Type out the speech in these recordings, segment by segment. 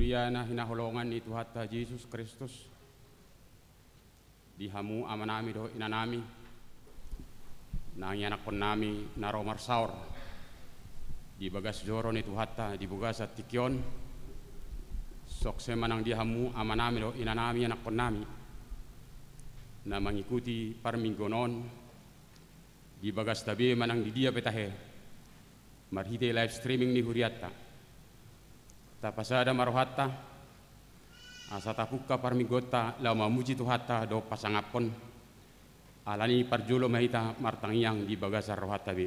Haleluya na hinahulongan ni Tuhan Yesus Kristus. Dihamu amanami do inanami. Nang anak pun nami naro marsaur. Di bagas joro ni Tuhan di bagas at tikyon. Sok semanang dihamu amanami do inanami anak pun nami. Na mengikuti parminggonon. Di bagas tabi manang di dia petahe. Marhite live streaming ni Huriatta. Tapasada marohata asa tapuka parmigota la mamuji tuhata do pasangapon alani parjulo mahita martangiang di bagasar rohata bi.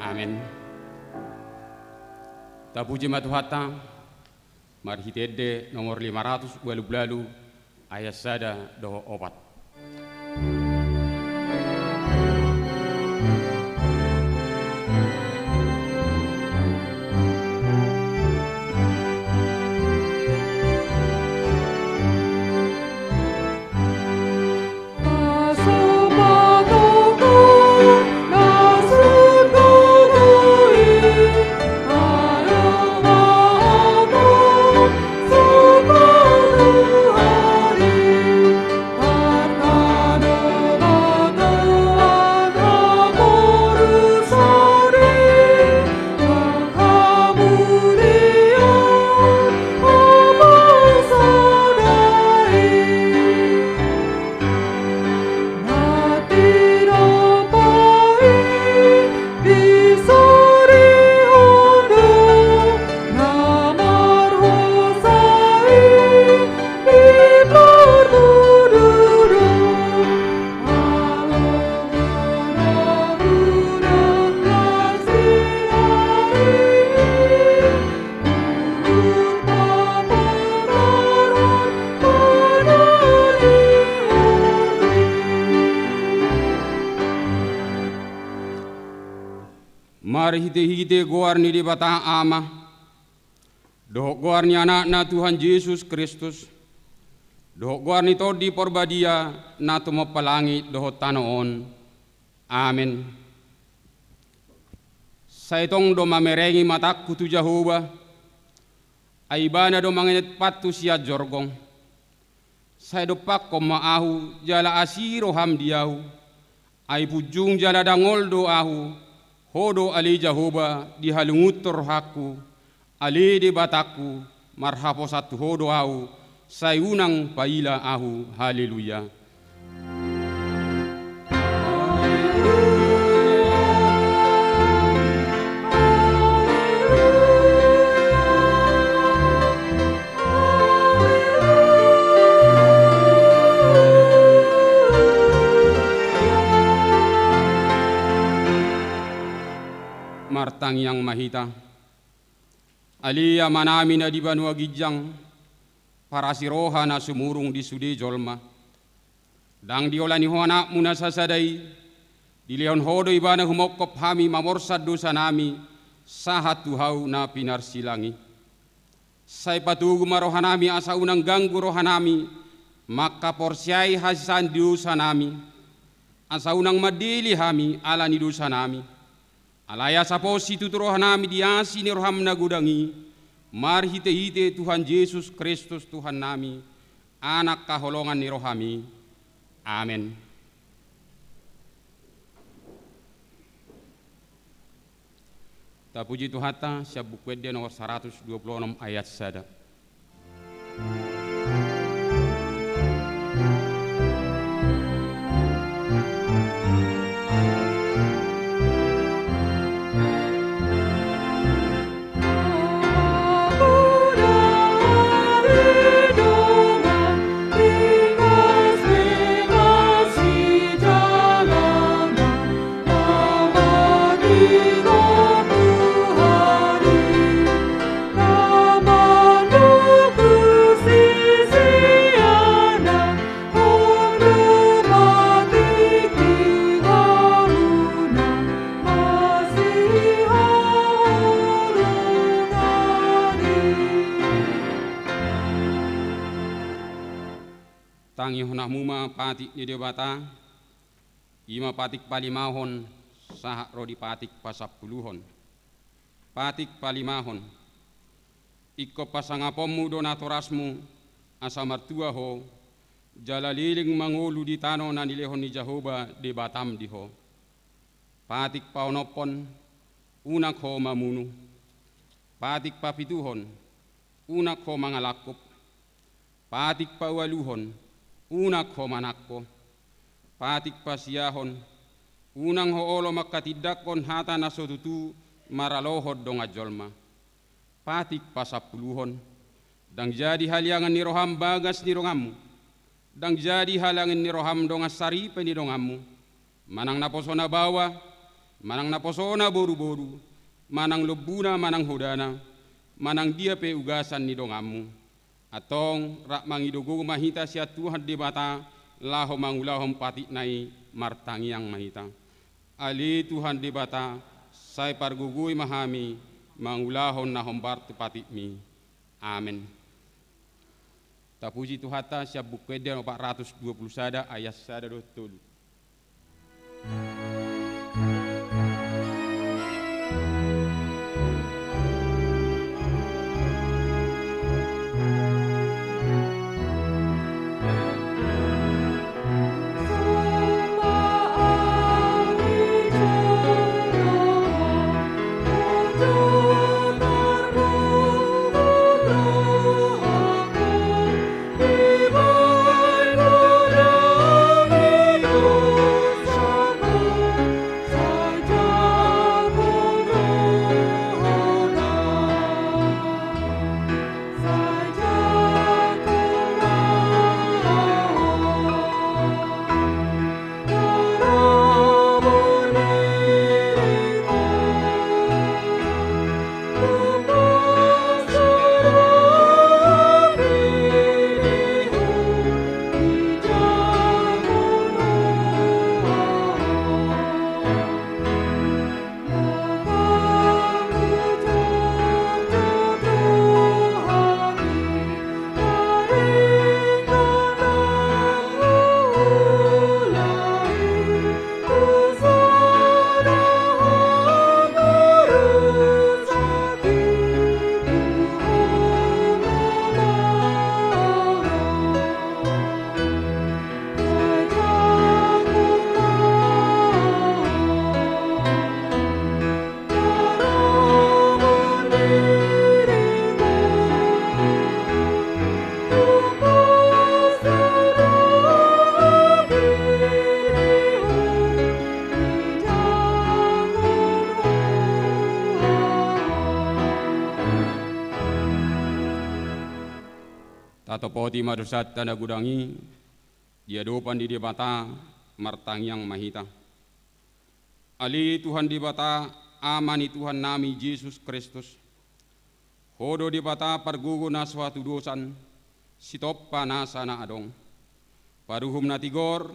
Amin. Tapuji matuhata Marhitede nomor 500 Belalu ayat sada doho opat. Mari hite-hite goar ni di batang ama. Dohok goar ni anak na Tuhan Yesus Kristus. Dohok goar ni todi porbadia na tumapalangit dohok tanoon. Amin. Saitong do mamerengi matakku tu Jehovah. Aibana do mangenet patu siya jorgong. Saya do pakko maahu jala asiro hamdiahu. Ai pujung jala dangol do ahu. Hodo ali Jehovah di halungutur haku, ali di bataku, marhapo satu hodo ahu, sayunang paila ahu, haleluya. Martang yang mahita alia manami na di Banua Gijang para siroha na sumurung di sudi jolma dang diolani hoana muna sasadai di leon hodo ibana humokop hami mamorsad dosa nami sahat tuhau na pinar silangi sai patugu marohanami asa unang ganggu rohanami maka porsiai hasan dosa nami asa unang madili hami alani dosa nami alaya saposi tuturo hanami diasi ni roham nagudangi mari hite-hite Tuhan Yesus Kristus Tuhan nami anak kaholongan ni rohami amin. Tapuji Tuhan siap buku nomor 126 ayat sada. See martangi honah muma patik ni debata ima patik palimahon sahak rodi patik pasapuluhon patik palimahon iko pasangapomu donatorasmu asa martua ho jalaliling mangulu di tano na nilehon ni Jehovah di batam diho patik paonopon unak ho mamunu patik papituhon unak ho mangalakop patik pawaluhon unak ho manakko patik pasiyahon unang ho olo makatidakon hata nasotutu maralohod dong ajolma patik pasapuluhon dang jadi haliangan ni roham bagas ni rongamu dang jadi halangan ni roham dong asari pe ni rongamu manang naposona bawa manang naposona boru-boru manang lobuna manang hodana manang dia pe ugasan ni dongamu atong rak mangidogo mahita sia Tuhan di bata laho mangulahom patik nai martangiang mahita ali Tuhan di bata sai pargugui mahami mangulahon nahom bartu patik mi amin. Tapuji Tuhata siap bukeda 420 sada ayat sada dotul. Tatopoti madusat tanda gudangi dia dopan di bata martangiang mahita ali Tuhan di bata amani Tuhan nami Yesus Kristus hodo di bata pargugo na suatu dosan sitoppa nasa na adong paruhum na tigor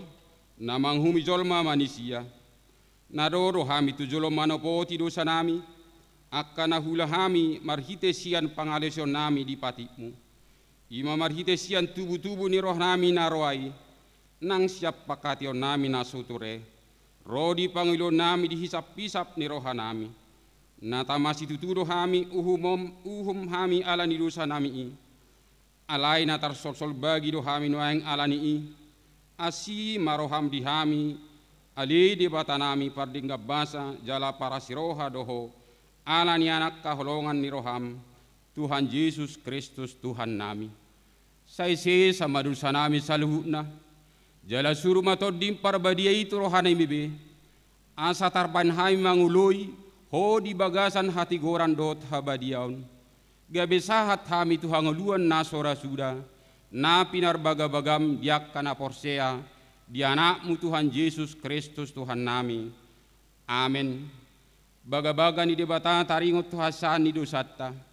na manghumi jolma manusia nadoro hami tu jolom manopoti dosa nami akana hula hami marhite sian pangalesion nami di patimu ima marhite sian tubu-tubu ni roh nami naroai nang siap pakation nami nasuture rodi pangilo nami dihisap-hisap ni roh nami natamasi tuturo hami uhum hami ala ni dosa nami i alai natar sol bagi do hami noang ala ni i asi maroham di hami ali di bata nami pardingga basa jala para siroha doho ala ni anak kaholongan ni roham Tuhan Yesus Kristus Tuhan nami. Saisi sama dosa nami saluhutna. Jala suruh matodim parbadia itu rohana imibe. Asa tarpan hai mangului ho di bagasan hati goran dot habadiaun. Gabe sahat hami Tuhan nguluan nasora suda. Na pinar bagabagam diak kana porsea. Di anakmu Tuhan Yesus Kristus Tuhan nami. Amin. Baga-baga ni debata taringot tuhasan ni dosata.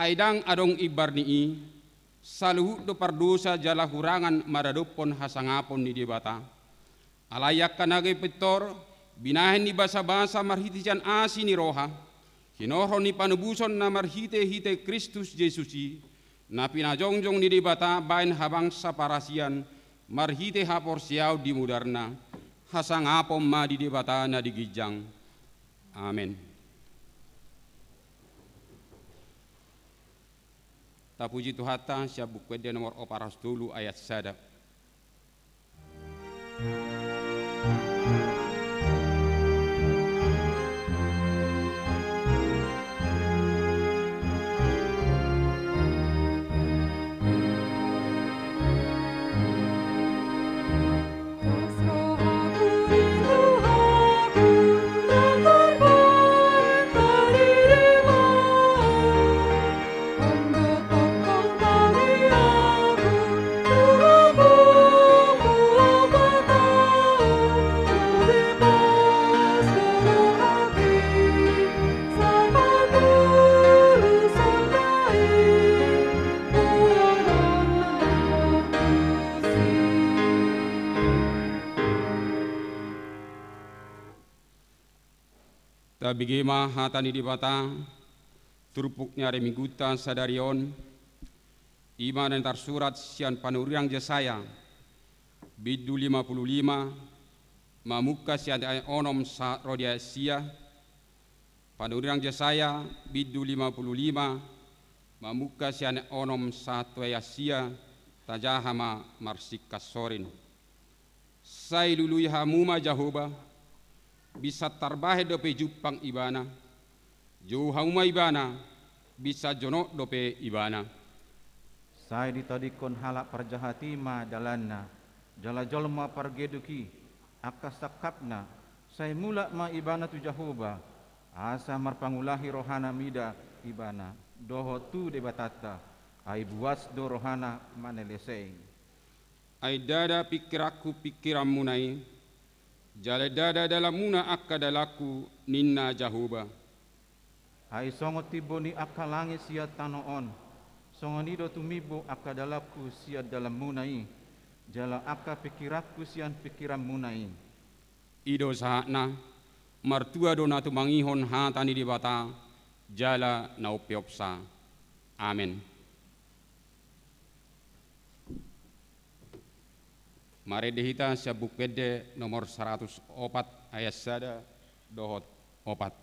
Aidang adong ibar ni saluhut do pardosa jala hurangan maradopon hasangapon ni debata. Alayak kanagay petor binahin ni basa-basa marhitijan asi ni roha. Hinohron ni panubuson na marhite-hite Kristus Yesusi na pinajongjong ni debata bain habang sa parasian marhite hapor siau di mudarna, hasang apom ma di debatana di gijang. Amin. Tapuji Tuhata siabuk kwede nomor oparas dulu ayat sada. Bigema hatani di bata turupuknya remiguta sadarion iman antar surat sian panuriang Jesaya bidu 55 mamuka sian onom sa rodia sia panuriang Jesaya bidu 55 mamuka sian onom sa tuaya sia tajahama marsikas sorin sai lului hamuma Jahoba bisa tarbahe dope jupang ibana, jauh hauma ibana, bisa jono dope ibana. Saya ditadikon halak parjahati ma dalanna, jala jolma pargeduki, akasakapna, saya mulak ma ibana tu Jahoba, asa marpangulahi rohana mida ibana, doho tu debatata, ai buas do rohana maneleseng. Ai dada pikiraku pikiran munai, jale dada dalam muna akka dalaku ninna Jahoba. Hai songo tiboni akka langit sia tanoon, songo nido tumibo akka dalaku sia dalam munai, jala akka pikirakku sian pikiran munai. Ido sahana, martua dona tu mangihon hatani di bata, jala naupiopsa. Amin. Mari dihita sabuk pede nomor 104 ayat sada dohot opat.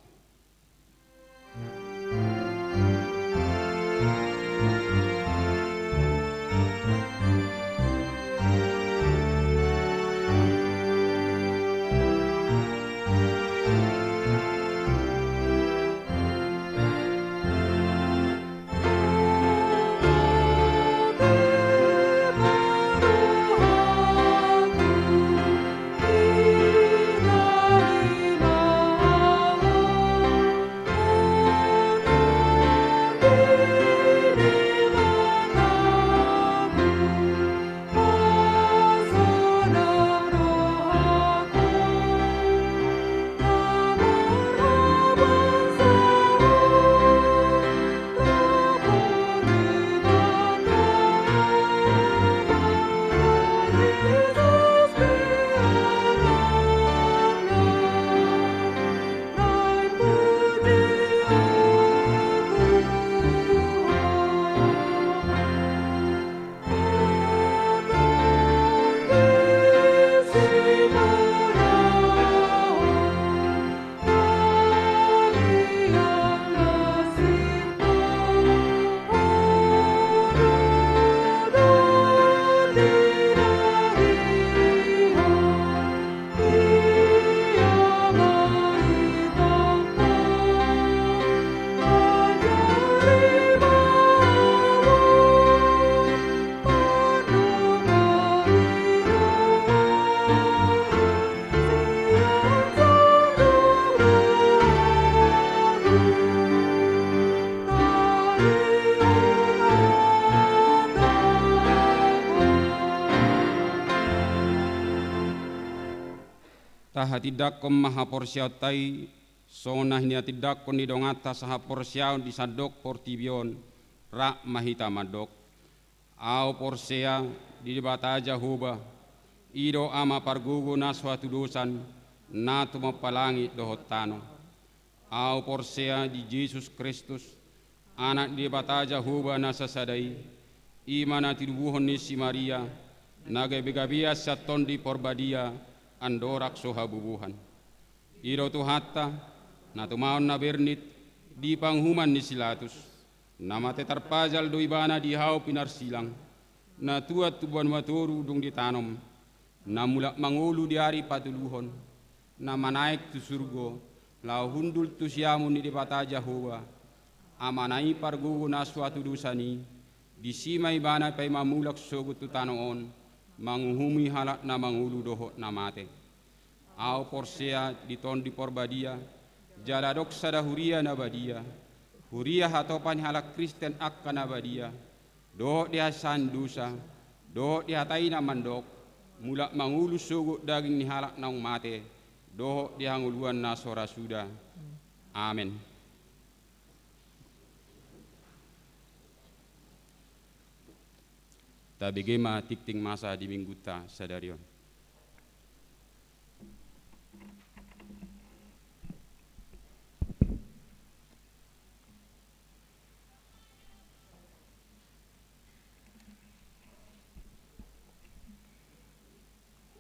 Taha tidak kom maha porsiau tai sonah nia tidak kon didongata saha porsiau di sadok portibion rak mahita madok au porsea di debata Jahoba ido ama pargugu na suatu dosan na tumapalangi dohotano au porsea di Yesus Kristus anak di debata Jahoba na sasadai imana tidubuhon ni si Maria nagabigabias sa tondi porbadia andorak sohabubuhan. Iro tu hatta na tumaon na bernit di panghuman ni Silatus na matetarpajal do ibana di hao pinarsilang na tuat tubuan maturu dung ditanom na mula mangulu di hari patuluhon na manaik tu surgo lau hundul tu siamun ni dipata Jahowa amanai pargugo na suatu dusani di sima ibana pay mamulak sogut tu tanoon manguhumi halak na mangulu doho na mate. Au porsea di tondi porbadia jaladok sada huria na badia huria hatopan halak Kristen akka na badia doho dia sandusa doho dia taina mandok mulak mangulu sugut daging ni halak naung mate doho dia nguluan na sora suda. Amin. Tabigema tikting masa di mingguta sadarion.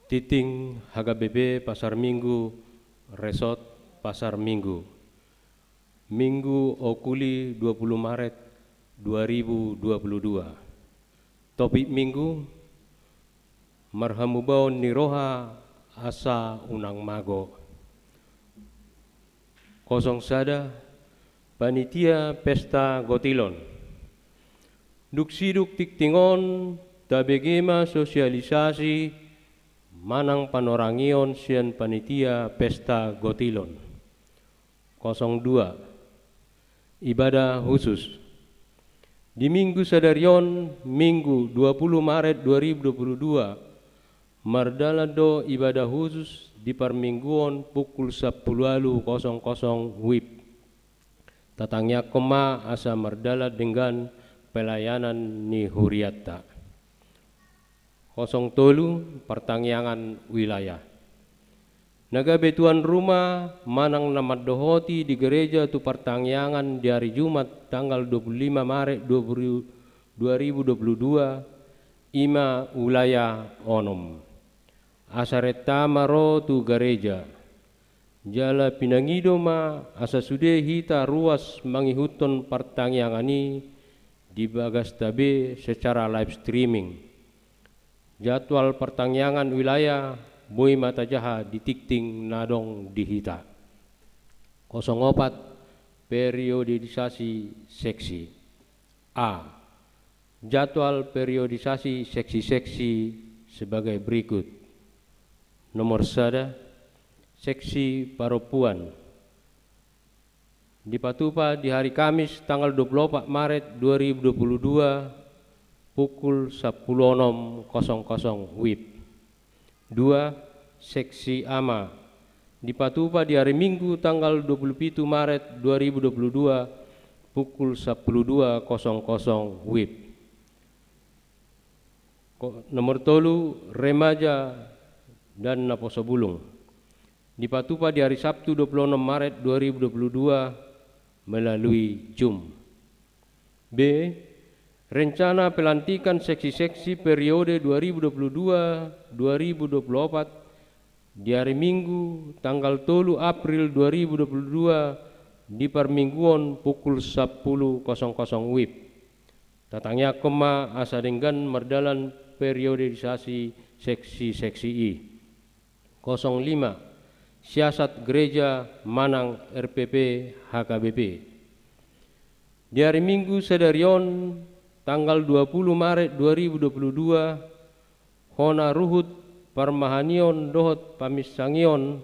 Titing HKBP Pasar Minggu Resort Pasar Minggu Minggu Okuli 20 Maret 2022. Topik minggu marhamubaon niroha asa unang mago. Kosong sada panitia pesta gotilon. Duksiduk tiktingon tabegema sosialisasi manang panorangion sian panitia pesta gotilon. 02 ibadah khusus. Di minggu sadarion minggu 20 Maret 2022 mardalado ibadah khusus di permingguan pukul 10.00 WIB. Tatangnya kema asa mardala dengan pelayanan ni huriatta. 03 pertangyangan wilayah. Nagabe tuan rumah manang namaddohoti di gereja tu pertangyangan di hari Jumat tanggal 25 Maret 2022 ima wilayah onom. Asareta maro tu gereja. Jala pinangido ma asa sude hita ruas mangihuton pertangyangani di bagas tabe secara live streaming. Jadwal pertangyangan wilayah boy mata jaha ditikting nadong dihita. 04 periodisasi seksi. A. Jadwal periodisasi seksi-seksi sebagai berikut. Nomor 1 seksi Paropuan dipatupa di hari Kamis tanggal 24 Maret 2022 pukul 10.00 WIB. 2. Seksi AMA dipatupa di hari Minggu tanggal 27 Maret 2022 pukul 12.00 WIB. Nomor 3 remaja dan naposobulung dipatupa di hari Sabtu 26 Maret 2022 melalui Zoom. B. Rencana pelantikan seksi-seksi periode 2022-2024 di hari Minggu tanggal 3 April 2022 di permingguan pukul 10.00 WIB. Tatangnya kema asa dengan merdalan periodisasi seksi-seksi I. 05 Siasat Gereja Manang RPP HKBP. Di hari Minggu sedarion tanggal 20 Maret 2022 hona ruhut parmahanion dohot pamisangion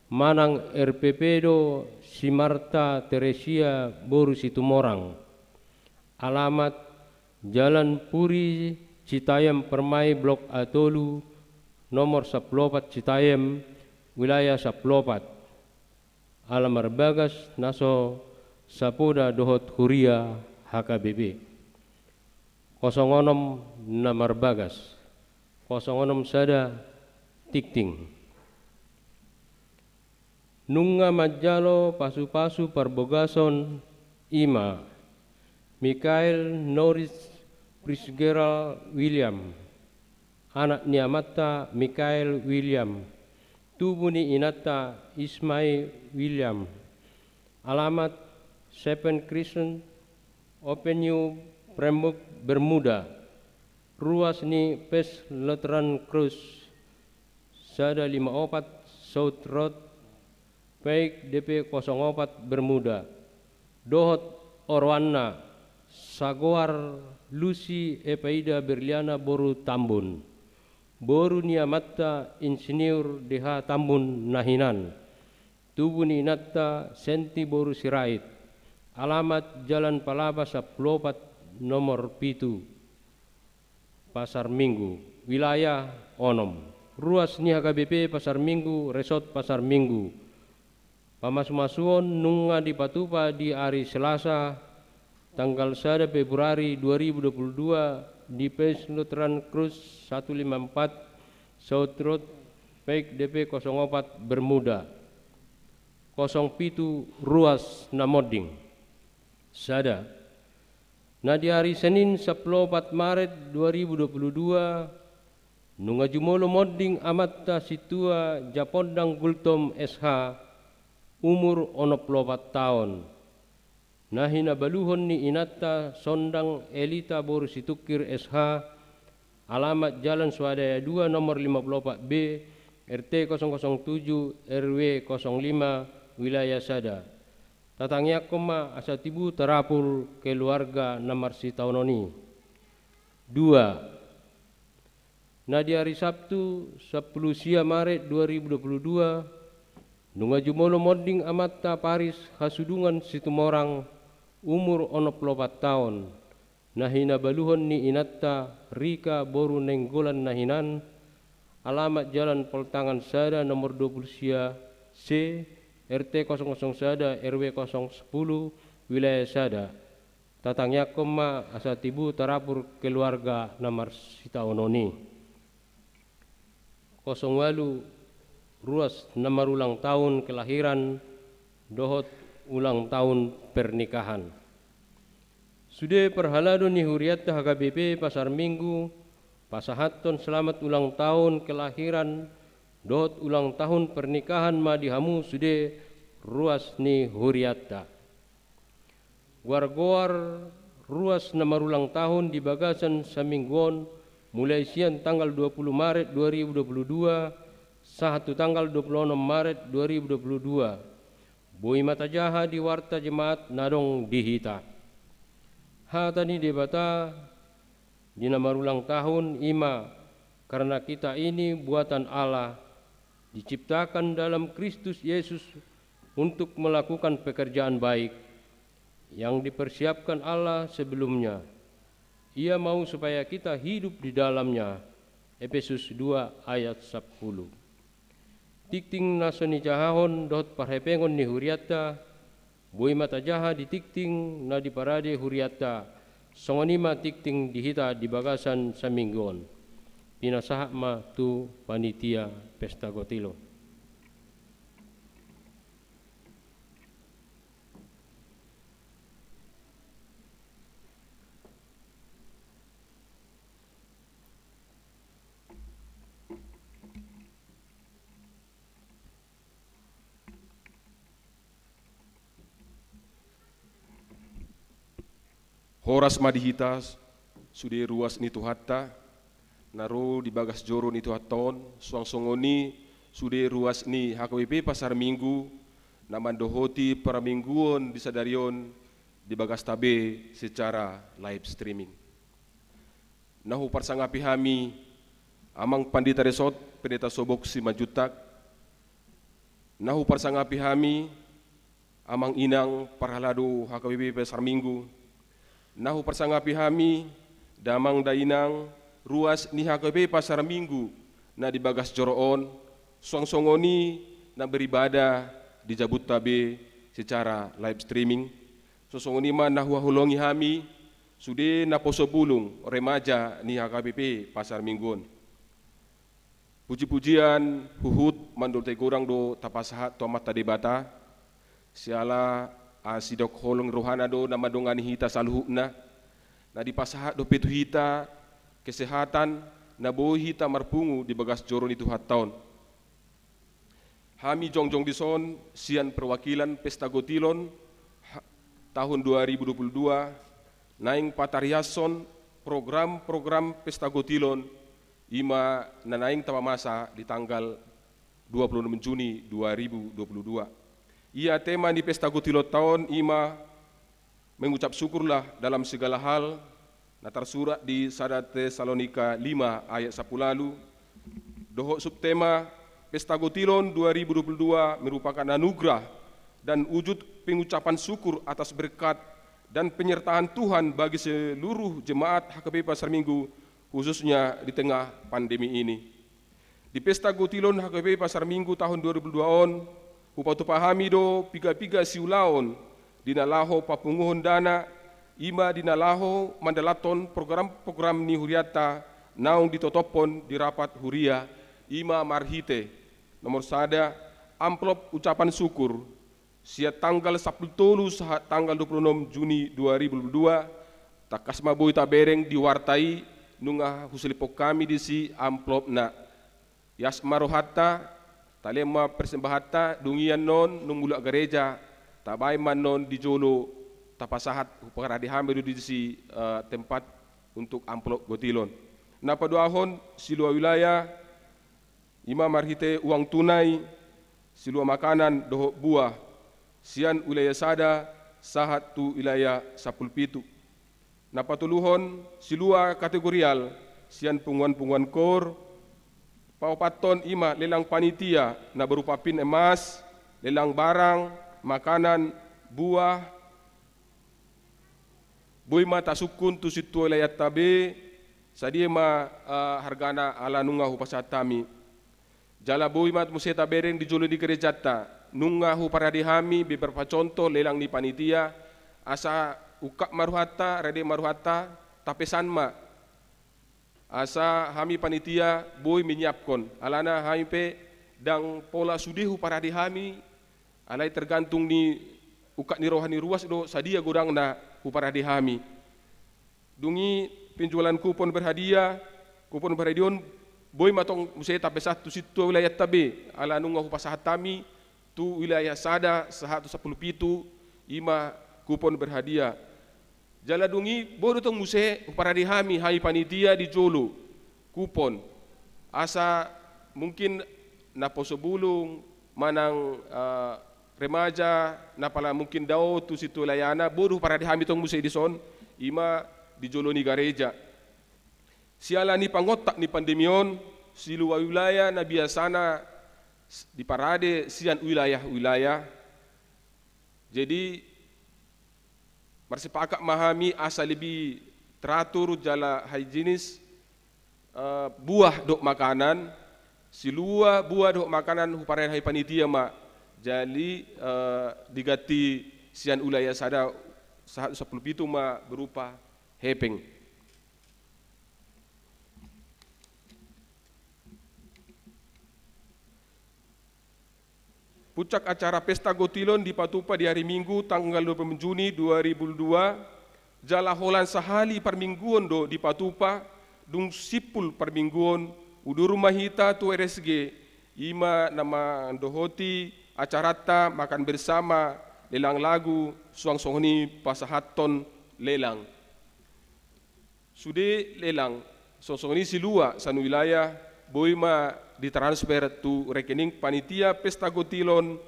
manang RPP do Simarta Teresia Boru Situmorang. Alamat Jalan Puri Citayam Permai Blok Atolu nomor 14 Citayam wilayah 14. Alamar Bagas Naso Sapoda Dohot Huria HKBP. 06 Namar Bagas 06 Sada Tikting. Nunga Majalo Pasu-Pasu Parbogason Ima Mikael Norris Prisgeral William anak ni amata Mikael William, tubuh ni inata Ismail William, alamat 7 Crescent Avenue, Pembroke, Bermuda, ruas ni First Lutheran Cross, Sada 54 South Road, Baik DP 04 Bermuda, Dohot Orwana, Sagoar Lucy Epaida Berliana Boru Tambun, Boru Niamata Insinyur DH Tambun Nahinan, tubuh ni Inata Senti Boru Sirait, alamat Jalan Palapa 14 nomor 7, Pasar Minggu, wilayah Onom, ruas ni HKBP Pasar Minggu, Resort Pasar Minggu. Pamas-masuon nunga di Patupa di hari Selasa tanggal 1 Februari 2022 di First Lutheran Cross 154 South Road, Baik DP 04 Bermuda, 07 ruas Namoding, Sada. Nah di hari Senin 14 Maret 2022 nunga jumolo moding amatta situa Japondang Gultom SH umur 64 tahun. Nahina baluhon ni inata Sondang Elita Boru Situkir SH, alamat Jalan Swadaya 2 nomor 54B RT 007 RW 05 wilayah Sada. Tatangnya koma asatibu terapur keluarga namar si tahunoni. 2. Nah di hari Sabtu 10 Maret 2022 nunga jumolo moding amatta Paris Hasudungan Situmorang umur 64 tahun. Nahina baluhon ni inatta Rika Boru Nenggolan Nahinan, alamat Jalan Poltangan Sada nomor 20 C RT 00 Sada RW 010 wilayah Sada. Tatangnya koma asatibu terapur keluarga namar sitaononi. 08 ruas nomor ulang tahun kelahiran, dohot ulang tahun pernikahan. Sudah perhalado ni huriata HKBP Pasar Minggu, pasahaton selamat ulang tahun kelahiran, dohot ulang tahun pernikahan madihamu sudah ruas ni huriata. War-war ruas nomor ulang tahun di Bagasan Saminggon mulai siang tanggal 20 Maret 2022 satu tanggal 26 Maret 2022. Boi mata jaha di warta jemaat nadong dihita. Hata ni debata di nomor ulang tahun ima karena kita ini buatan Allah, diciptakan dalam Kristus Yesus untuk melakukan pekerjaan baik yang dipersiapkan Allah sebelumnya. Ia mau supaya kita hidup di dalamnya. Efesus 2 ayat 10. Tikting nasoni jahahon dot parhepengon ni huriata, bui mata jaha di tikting na di parade huriata, songonima tikting dihita di Bagasan Saminggon. Pinasaha ma tu panitia pesta gotilo. Horas madihitas sude ruas ni tuhatta naro di bagas joro ni tuhaton suang songoni sude ruas ni HKBP Pasar Minggu namandohoti para mingguon di sadarion di bagas tabe secara live streaming. Nahu parsangapi hami amang pandita resort pendeta sobok si majutak. Nahu parsangapi hami amang inang parhalado HKBP Pasar Minggu. Nahu persangapi hami damang dainang ruas ni HKBP Pasar Minggu na di bagas joroon song-songoni na beribadah di Jabut Tabe secara live streaming. Sosongoni man nahuahulongi hami sude na posobulung remaja ni HKBP Pasar Mingguon. Puji-pujian huhut mandul tegurang do tapasahat tomat tadebata siala asidok holong rohana do na madongani hita saluhuna na dipasahat do petu hita kesehatan na bohi ta marpungu di bagas joro ni Tuhan taon. Hami jongjong dison sian perwakilan Pesta Gotilon tahun 2022 naing patariason program-program Pesta Gotilon ima nanaing tamamasa di tanggal 26 Juni 2022. Ia tema di Pesta Gotilon tahun ima mengucap syukurlah dalam segala hal, na tersurat di 1 Tesalonika 5 ayat 10 lalu. Dohok subtema Pesta Gotilon 2022 merupakan anugerah dan wujud pengucapan syukur atas berkat dan penyertaan Tuhan bagi seluruh jemaat HKBP Pasar Minggu, khususnya di tengah pandemi ini. Di Pesta Gotilon HKBP Pasar Minggu tahun 2022 on, upatu pahami do piga-piga siulaon, dinalaho papunguhon dana, ima dinalaho mandalaton program-program ni huriata, naung ditotopon di rapat huria, ima marhite. Nomor sada, amplop ucapan syukur, sia tanggal 10 saat tanggal 26 Juni 2022, takasma boy tabereng diwartai, nunga husilipok kami di si amplop na. Yas marohata, talema persembahata, dungian non, nung mulak gereja, tabay man non di jolo, tapasahat, upakara dihamil di si tempat untuk amplop Gotilon. Napaduahon, silua wilayah, ima marhite uang tunai, silua makanan, dohok buah, sian wilayah sada, sahat tu wilayah sapulpitu. Napatuluhon, silua kategorial, sian punguan-punguan kor, paupaton ima lelang panitia na berupa pin emas, lelang barang, makanan, buah, boy mata sukun tu situ layat tabe, sadia ma hargana ala nunga hupasatami. Jala boy mat museta bereng di jolo di gerejata, nunga huparadihami beberapa contoh lelang ni panitia, asa ukak maruhata, rade maruhata, tapesan ma. Asa hami panitia boy menyiapkan alana hami pe dang pola sudihu para di hami alai tergantung ni ukat ni rohani ruas do sadia godang na upara di hami dungi penjualan kupon berhadiah boy matong musai tabe satu situ wilayah tabe ala nunga upasah tami tu wilayah sada 117 ima kupon berhadiah. Jala dungi bodo tong muse para dihami hai panitia di jolo kupon asa mungkin naposo bulung manang remaja napala mungkin dao tu situ layana bodo para dihami tong muse di son ima di jolo ni gereja siala ni pangotak ni pandemion silua wilayah na biasana di parade sian wilayah jadi marsepakat memahami asa lebih teratur jala higienis buah dok makanan silua buah dok makanan huparan hai panitia mak jadi digati sian wilayah sada 117 mak berupa hepeng. Puncak acara Pesta Gotilon di Patupa di hari Minggu tanggal 20 Juni 2022 jala holan sahali permingguan do di Patupa dung sipul permingguan udur mahita tu RSG ima nama dohoti acarata makan bersama lelang lagu suang songhoni pasahaton lelang sude lelang songhoni silua sanu wilayah boima ditransfer tu rekening panitia Pesta Gotilon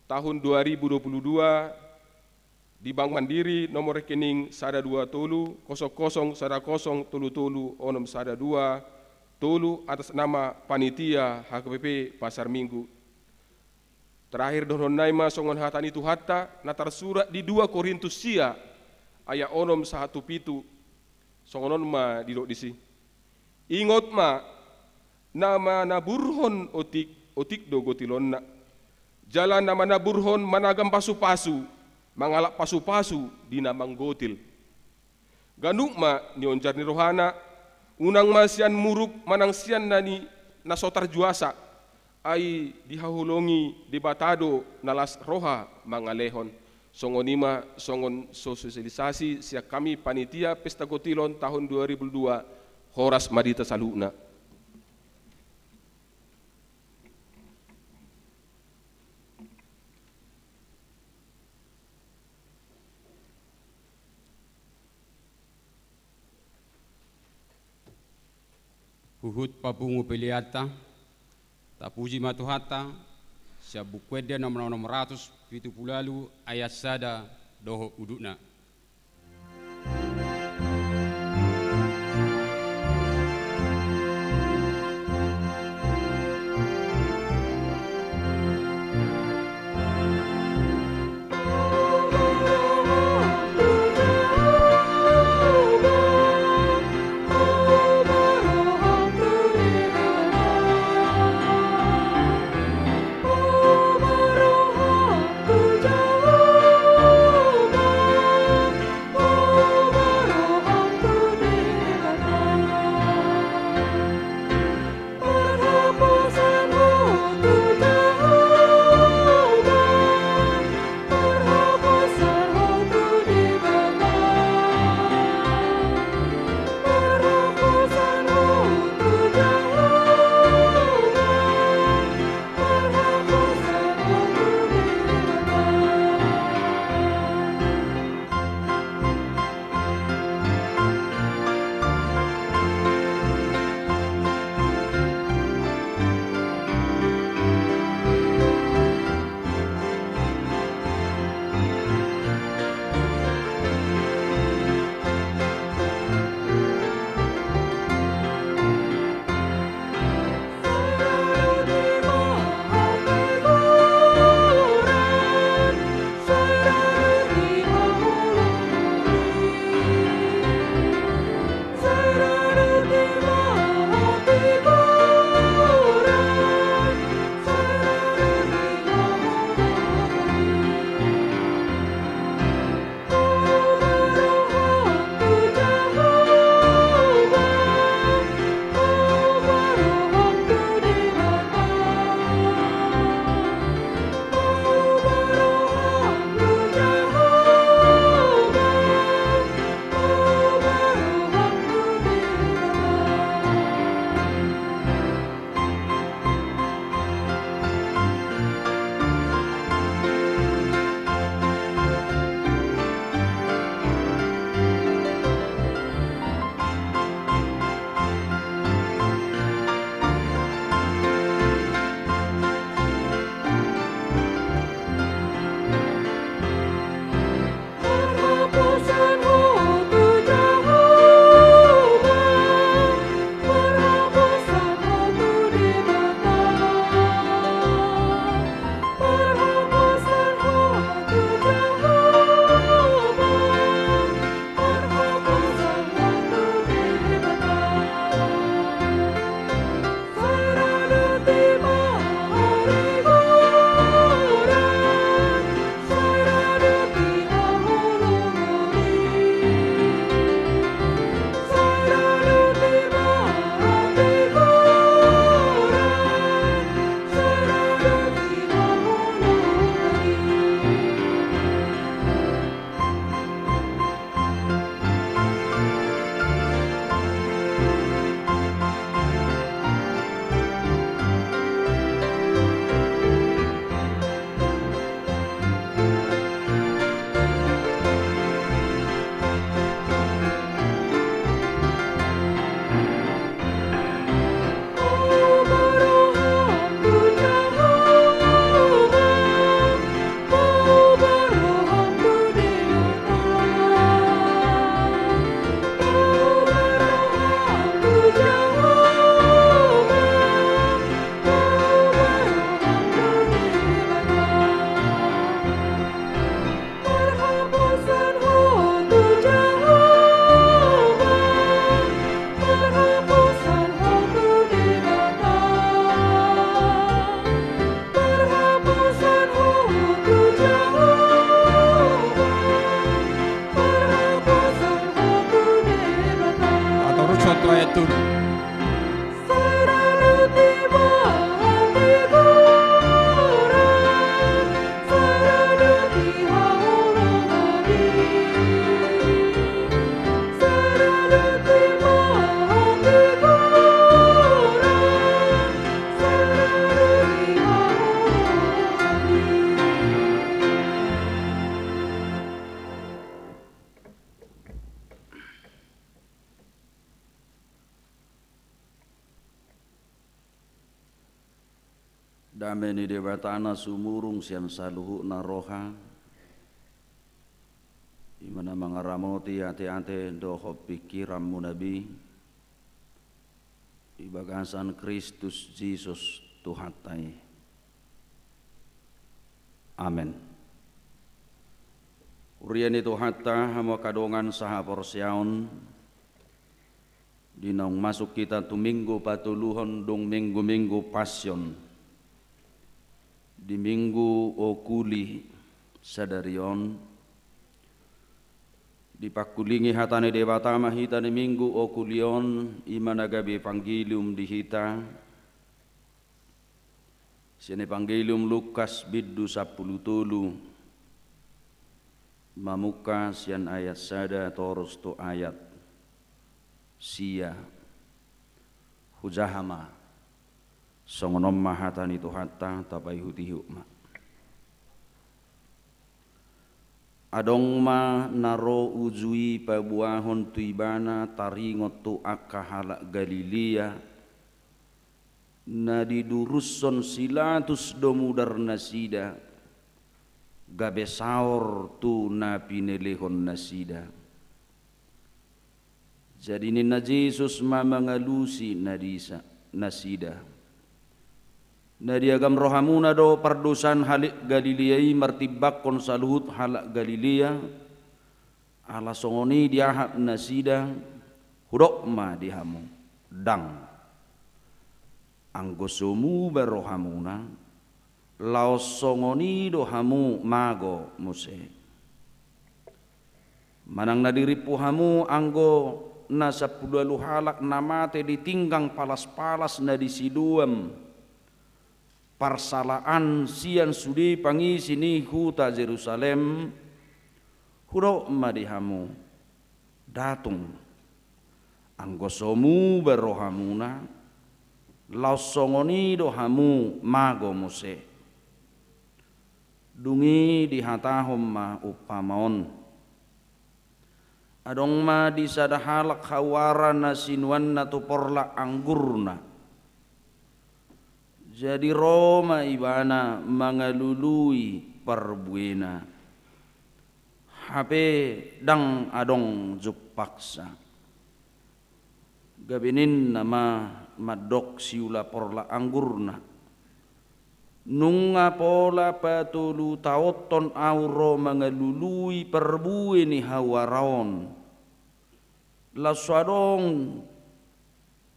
tahun 2022 di Bank Mandiri nomor rekening 12 tolu 00 10 tolu tolu onom 12 tolu atas nama panitia HKBP Pasar Minggu. Terakhir donon naima songon hatani tu hatta na tersurat di 2 Korintus sia ayat onom 1 pitu songonon ma didok disi. Ingot ma nama naburhon otik do Gotilon na jalan nama naburhon managam pasu-pasu mangalak pasu-pasu di namang gotil ganuk ma nionjar ni rohana unang masian muruk manang sian nani nasotar juasa ai dihahulongi di batado nalas roha mangalehon songonima songon sosialisasi siak kami panitia Pesta Gotilon tahun 2002 horas madita saluna. huhut papungu peliata, tapuji matuhata, siabukwede nomor 670 ayat sada doho udukna. Jehovah Dameni debatana sumurung sian saluhu naroha imana mangaramoti ate-ate doho pikiran munabi ibagasan Kristus Yesus Tuhatai. Amen. Urian itu hatta hama kadongan saha porsiaon dinong masuk kita tu minggu patuluhon dong minggu passion di minggu okuli sadarion dipakulingi hatane dewata mahita di minggu okulion imanagabi panggilium dihita sini panggilium Lukas biddu 10 mamuka sian ayat sada torus tu ayat sia hujahama songonom mahatan itu hatta tapai hutihu ma adong ma naro ujui pabuahon tuibana taringot tu akahala Galilea na didurusson silatus domudar nasida gabe saor tu na pinelehon nasida jadi nina Yesus ma mangalusi nadisa nasida Nadiagam rohamuna do pardusan halik Galilei martibak kon saluhut halak Galilea ala songoni diahap nasida hudok ma dihamu dang anggosumu barohamuna laos songoni do hamu mago muse manang nadiripu hamu anggo na 10 halak namate ditinggang palas-palas na disiduam parsalaan sian sudi pangi sini huta Jerusalem huro madihamu datung anggosomu berohamuna lausongoni dohamu mago muse dungi dihatahom ma upamaon adong ma disadahalak hawarana sinuanna tu porla anggurna jadi Roma ibana mangalului perbuena HP dang adong jupaksa gabinin nama madok siula porla anggurna nunga pola patulu taoton auro mangalului perbueni hawaraon laswadong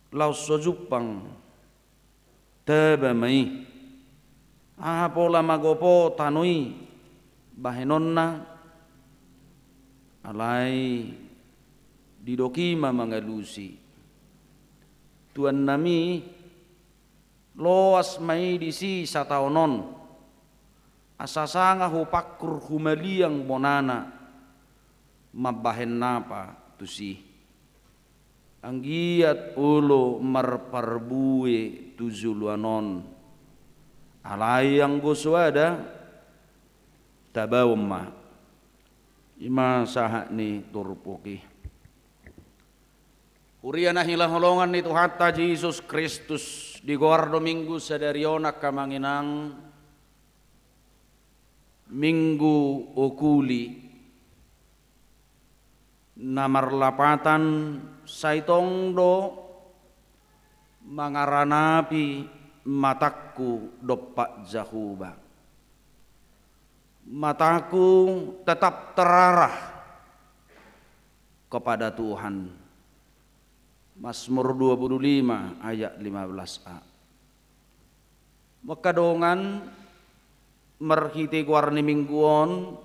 lausojupang teba mai pola magopo tanui bahenonna alai didokima mangalusi tuan nami loas mai disi sataonon asasanga hupakkur humaliang bonana mabahen napa tusi anggiat ulo marparbue tuzuluanon alai yang goswada tabawma ima sahak ni turpuki Uriana hilang holongan itu hatta Yesus Kristus di Gordo Minggu sadariona kamanginang Minggu okuli namar lapatan saitong do mangaranapi mataku dopak jahuba mataku tetap terarah kepada Tuhan. Mazmur 25 ayat 15a makadongan merhiti warni mingguon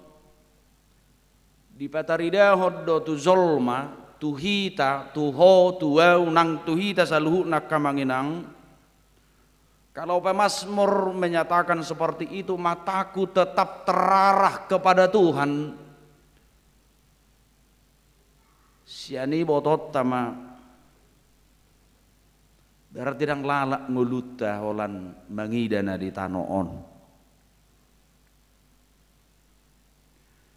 di patarida hoddo tu zolma tuhita tuho tuau nang tuhita saluhu nak kamanginang. Kalau pemazmur menyatakan seperti itu, mataku tetap terarah kepada Tuhan. Siani botot tama berarti dang lalak nguluta holan mangidana di tanoon.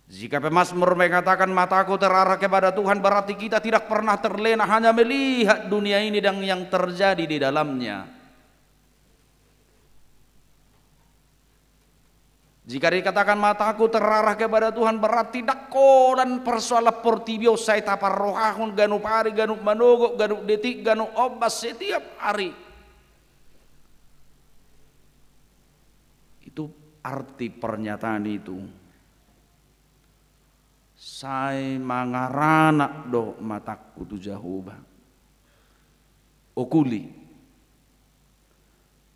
Jika pemazmur mengatakan mataku terarah kepada Tuhan, berarti kita tidak pernah terlena hanya melihat dunia ini dan yang terjadi di dalamnya. Jika dikatakan mataku terarah kepada Tuhan, berarti dakko dan persoalan portibio saya tapar rohahun ganup hari, ganup manogok, ganup detik, ganup obas setiap hari. Itu arti pernyataan itu. Saya mangaranak do mataku tu Jehovah. Okuli.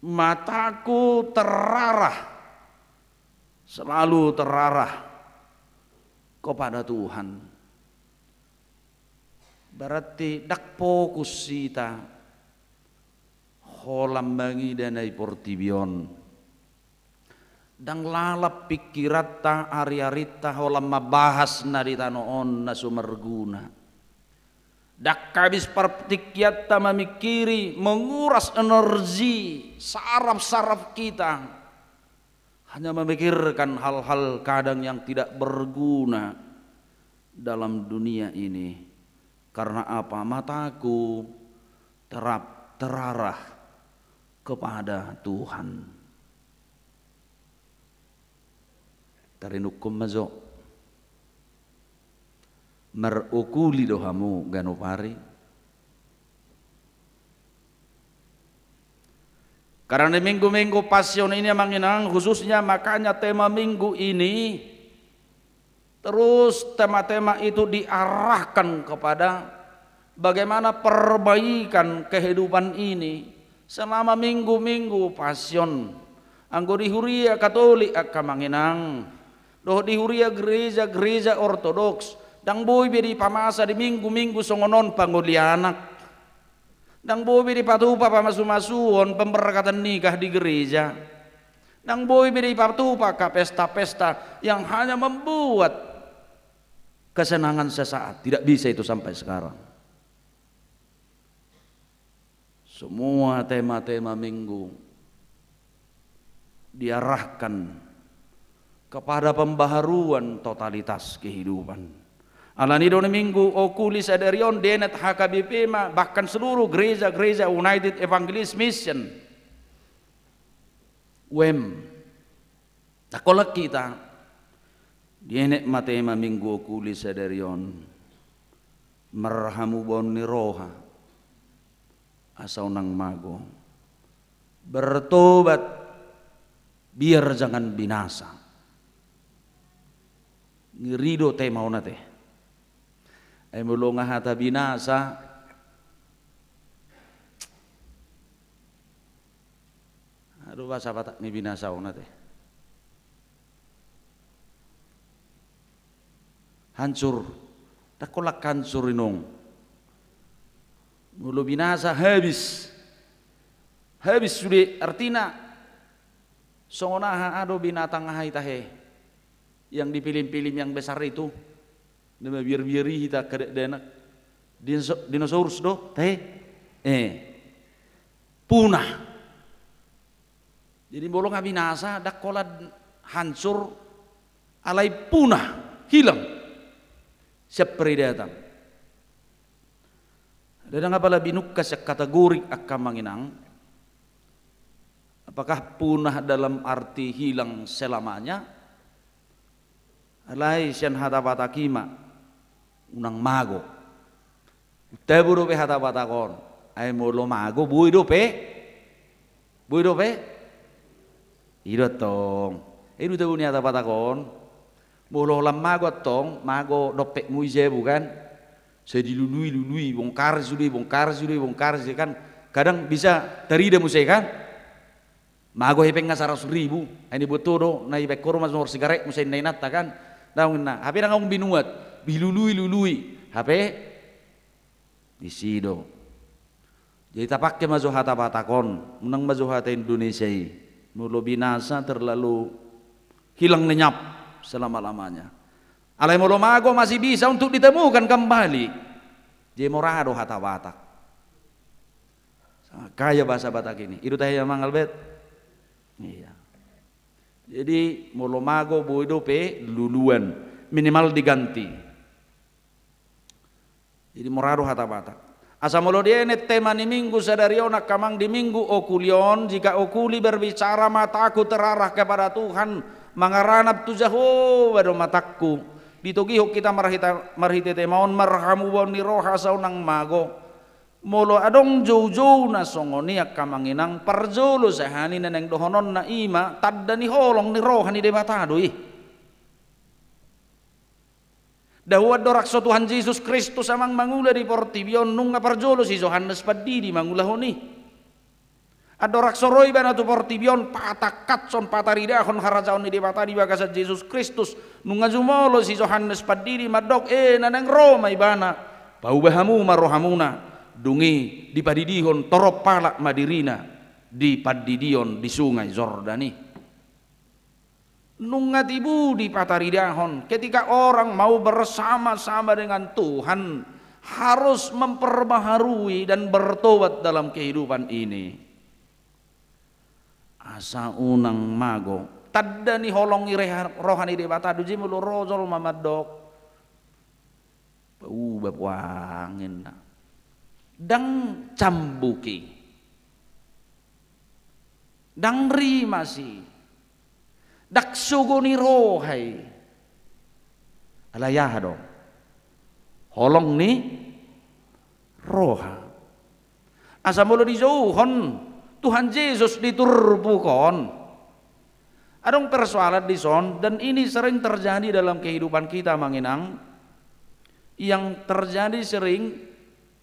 Mataku terarah, selalu terarah kepada Tuhan. Berarti dak fokus kita holam bangi danai portibion dan lalap pikirata ari-arita holam mabahas na ditanoon na sumerguna. Dak kabis pertikiata memikiri menguras energi saraf-saraf kita hanya memikirkan hal-hal kadang yang tidak berguna dalam dunia ini. Karena apa? Mataku terarah kepada Tuhan. Tarinukum mazo merukuli dohamu ganupari. Karena minggu-minggu pasion ini menginang khususnya, makanya tema minggu ini terus tema-tema itu diarahkan kepada bagaimana perbaikan kehidupan ini selama minggu-minggu pasion. Anggo di Huria Katolik akan menginang, doh di Huria gereja-gereja Ortodoks, dang boy beri pamasa di minggu-minggu songonon pangulianak. Nang boy beri patupa pamasu-masuon pemberkatan nikah di gereja. Nang boy beri patupa ke pesta-pesta yang hanya membuat kesenangan sesaat. Tidak bisa itu sampai sekarang. Semua tema-tema minggu diarahkan kepada pembaharuan totalitas kehidupan. Alani dona minggu okulis adarion denet HKBP bahkan seluruh gereja-gereja United Evangelist Mission WEM takolak kita denet matema minggu okulis adarion merhamu bon ni roha asau nang mago bertobat biar jangan binasa ngirido tema onate. Ay mulunga hata binasa aduh bahasa batak ni binasa una teh hancur takolak hancur inong mulu binasa habis sudah artina songonaha ado binatang hai tahe yang dipilih-pilih yang besar itu nama biar-biari kita kadek-denak dinosaurus do teh punah. Jadi bolong binasa dak kolad hancur alai punah hilang siap datang. Dan apabila binukas kategori akan menginang apakah punah dalam arti hilang selamanya alai sian hata batakima unang mago teburo pe hata batakon ay molo mago bui dope idot tong idu tebu ni hata batakon molo lam mago tong mago dope muize bukan saya dilului bongkar sudi kan kadang bisa dari demu saya kan mago hepeng nga 100.000 ini betul do na ibekor mas nomor sigaret musay nainat kan daun na hape na ngong binuat bilului HP disido jadi tapak ke mazuhata batakon menang mazuhata Indonesia mulu binasa terlalu hilang lenyap selama-lamanya alai mulu mago masih bisa untuk ditemukan kembali jadi morado hata batak kaya bahasa Batak ini itu teh yang mangal bet iya jadi mulu mago boidope luluan minimal diganti. Jadi morado hata batak. Asa molo dienet tema ni minggu sadariona kamang di minggu okulion jika okuli berbicara mataku terarah kepada Tuhan mangaranap tu Jehovah do matakku ditogiho kita marhitete maon marhamu wa ni roha saunang mago molo adong jow na songoni akamanginang parjolo sahani neneng dohonon na ima tadda ni holong ni roha ni debatadoi Dawad dorakso Tuhan Yesus Kristus amang mangula di Portibion nung parjolo si Yohanes Padidi mangulahoni. Adorakso roy bana tu Portibion patakat son pataridahon harajaon ni debata di bagasat Yesus Kristus nung ngajumolo si Yohanes Padidi madok nanang Roma ibana paubahamu marohamuna dungi di padidihon torop palak madirina di padidion di sungai Jordani. Nungatibu di pataridahon ketika orang mau bersama-sama dengan Tuhan harus memperbaharui dan bertobat dalam kehidupan ini. Asa unang mago tadda ni holong rohani debata duji mulu rojol mamadok bapuangin na dang cambuki dang rimasi daksugoni rohai alayah dong holong ni roha asa mulu dijauhon Tuhan Yesus diturbukon adong persoalan di son dan ini sering terjadi dalam kehidupan kita manginang yang terjadi sering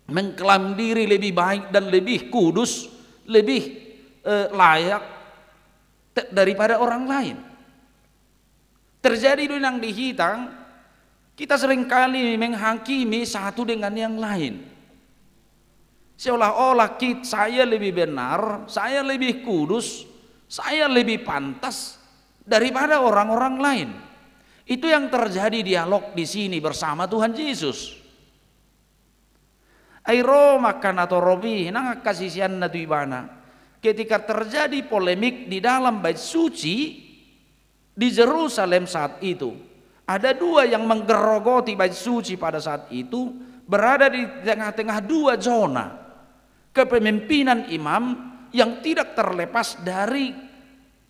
mengklaim diri lebih baik dan lebih kudus lebih layak daripada orang lain. Terjadi yang dihitang, kita seringkali menghakimi satu dengan yang lain. Seolah-olah saya lebih benar, saya lebih kudus, saya lebih pantas daripada orang-orang lain. Itu yang terjadi dialog di sini bersama Tuhan Yesus. Airo makan atau robi nang kasisian na tuibana. Ketika terjadi polemik di dalam bait suci di Yerusalem saat itu, ada dua yang menggerogoti bait suci pada saat itu, berada di tengah-tengah dua zona kepemimpinan imam yang tidak terlepas dari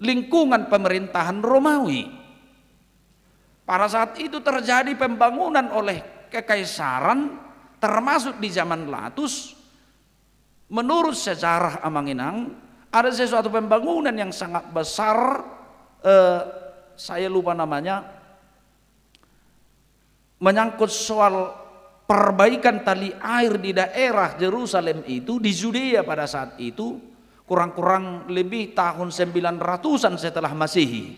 lingkungan pemerintahan Romawi. Pada saat itu terjadi pembangunan oleh kekaisaran termasuk di zaman Latus. Menurut sejarah Amanginang ada sesuatu pembangunan yang sangat besar, saya lupa namanya, menyangkut soal perbaikan tali air di daerah Yerusalem itu di Yudea pada saat itu kurang-kurang lebih tahun 900-an setelah Masehi.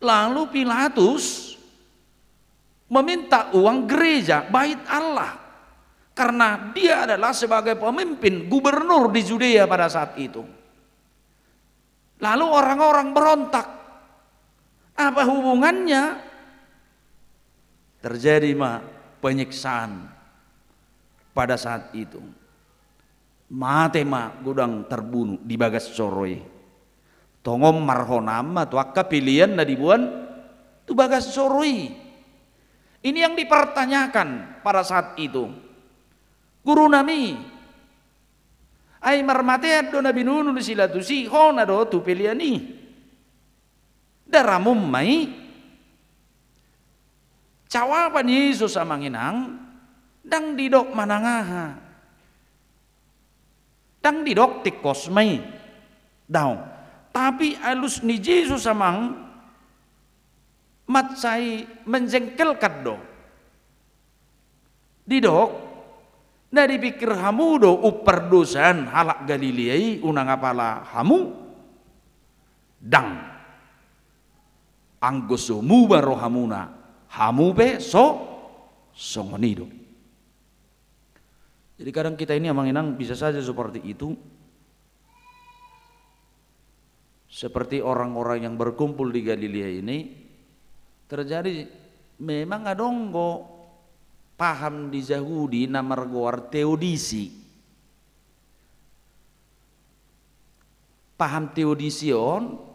Lalu Pilatus meminta uang gereja bait Allah karena dia adalah sebagai pemimpin gubernur di Yudea pada saat itu. Lalu orang-orang berontak. Apa hubungannya? Terjadi penyiksaan pada saat itu. Matema gudang terbunuh di bagas soroi. Tongom marhonama tuakka pilihan na dibuan tu bagas soroi. Ini yang dipertanyakan pada saat itu. Guru nami ay marmateat do nabi nunu silatusi hona do tu piliani daramum mai jawaban Yesus amanginang dang didok manangaha dang didok tikos mai daw tapi alus ni Yesus amang matsai menjengkelkan do didok nah dipikir hamu do uperdosan halak Galilei unang apala hamu dang anggosomu baro hamuna hamu be songonido. Jadi kadang kita ini amanginang bisa saja seperti itu, seperti orang-orang yang berkumpul di Galilea ini terjadi memang adonggo paham di Yahudi namar goar teodisi. Paham teodision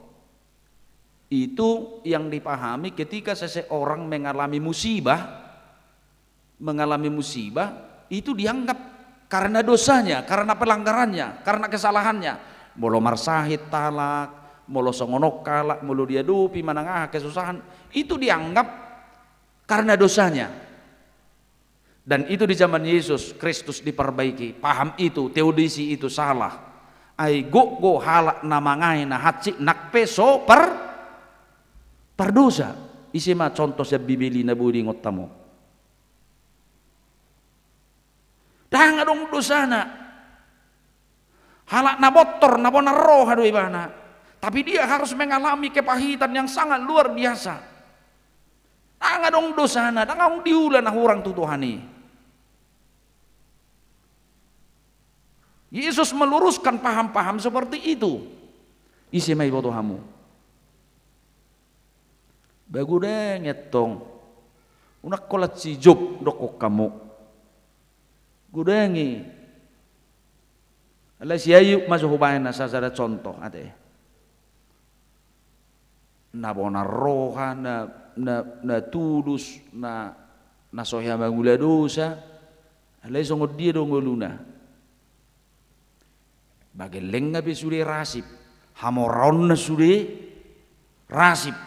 itu yang dipahami ketika seseorang mengalami musibah itu dianggap karena dosanya, karena pelanggarannya, karena kesalahannya. Bolomar sahid talak, molo songono kalak, molo dia dupi manangah kesusahan, itu dianggap karena dosanya. Dan itu di zaman Yesus Kristus diperbaiki. Paham itu, teodisi itu salah. Ai go halak namangai na hatsi nak peso per dosa. Isi ma contoh sa bibili na budi ngottamo. Dah dong dosana. Halak na botor na bona roh hadu ibana. Tapi dia harus mengalami kepahitan yang sangat luar biasa. Dah dong dosana, dah ngong diulah na hurang tutuhani. Yesus meluruskan paham-paham seperti itu. Isi mai botohamu. Bagudeng etong. Unak kolat si job dokok kamu. Gudengi. Alay si Ayub masuk hubain na sasada contoh ate. Na bona roha na tulus na sohya magula dosa. Alay songod dia dongoluna. Bageleng ngabe sude rasip. Hamoron na sude rasip.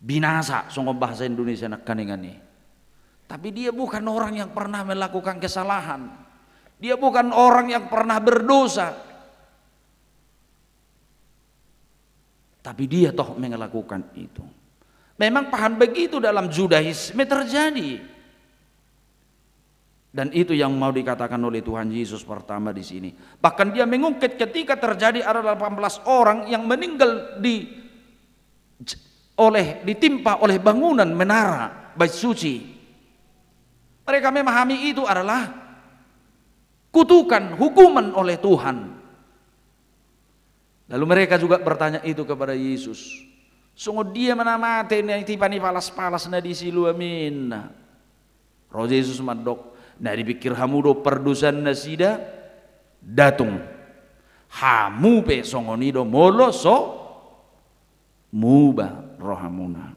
Binasa songgob bahasa Indonesia nak kaningani. Tapi dia bukan orang yang pernah melakukan kesalahan. Dia bukan orang yang pernah berdosa. Tapi dia toh melakukan itu. Memang paham begitu dalam Judaisme terjadi. Dan itu yang mau dikatakan oleh Tuhan Yesus pertama di sini. Bahkan dia mengungkit ketika terjadi ada 18 orang yang meninggal ditimpa oleh bangunan menara bait suci. Mereka memahami itu adalah kutukan, hukuman oleh Tuhan. Lalu mereka juga bertanya itu kepada Yesus. Sungguh dia menamati yang tipani palas-palas na di silu amin. Roh Yesus madok. Nah dipikir hamu do perdusan na sida datung. Hamu pe songonido molo so muba rohamuna.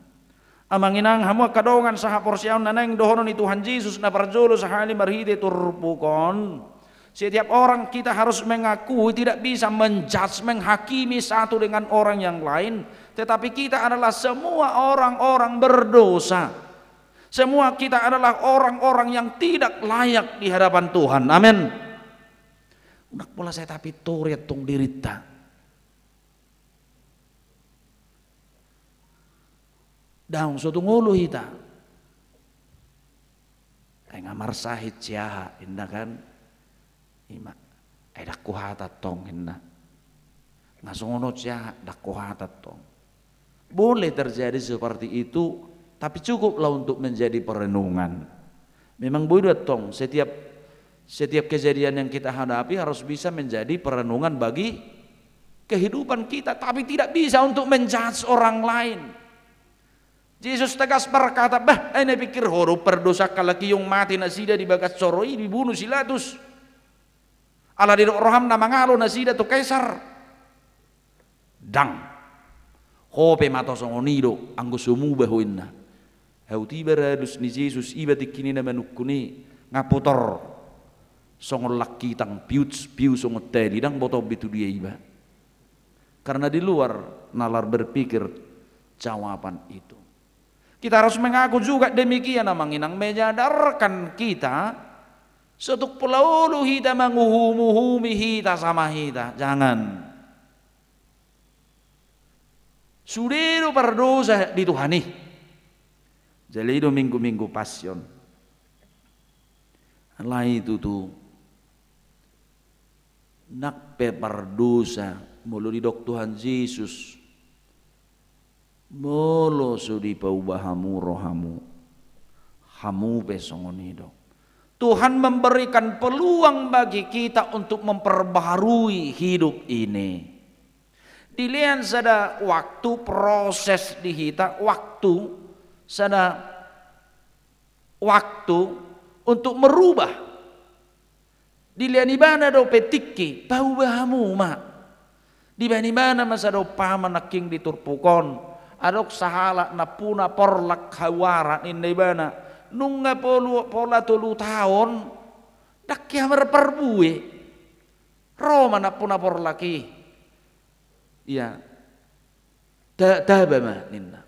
Amanginang hamu kadongan saha porsiaun naneng dohonon ni Tuhan Yesus na parjolo sahali marhide turpukon. Setiap orang kita harus mengakui, tidak bisa menjudge, menghakimi satu dengan orang yang lain. Tetapi kita adalah semua orang-orang berdosa. Semua kita adalah orang-orang yang tidak layak di hadapan Tuhan. Amin. Unak pula saya tapi toriat tung dirita. Daung suatu ngulu hita. Kayak ngamar sahid siaha, indah kan? Ima, dakku hata tong indah. Ngasungonot siaha, dakku hata tong. Boleh terjadi seperti itu, tapi cukuplah untuk menjadi perenungan. Memang bodoh tong, setiap kejadian yang kita hadapi harus bisa menjadi perenungan bagi kehidupan kita, tapi tidak bisa untuk menjudge orang lain. Yesus tegas berkata, bah, ini pikir horo perdosa kalaki yung mati na sida di bagas soroi dibunuh silatus. Ala di roham na mangalo na sida to kaisar. Dang. Hope mato songonido anggo sumuba huinna. Heu tiba radus ni Yesus iba tikini na manukuni ngaputor songol laki tang piu songot tadi dang botol bitu dia iba. Karena di luar nalar berpikir jawaban itu. Kita harus mengaku juga demikian manginang menyadarkan kita setuk pelaulu hita manguhumuhumi hita sama hita. Jangan. Sudah berdosa di Tuhani. Jadi itu minggu-minggu pasion. Lah itu tuh nak berdosa mulu di dok Tuhan Yesus. Molo sudi paubahamu rohamu hamu besongonido. Tuhan memberikan peluang bagi kita untuk memperbaharui hidup ini. Dilihat sada waktu proses di kita, waktu sada waktu untuk merubah. Dilihat di mana do petiki paubahamu ma. Di mana masa do paman naking diturpukon. Adok sahala na puna porlak hawaran ini bana nunga pola 3 tahun dakya merperbue Roma na puna porlaki Ya. Dabama ninna.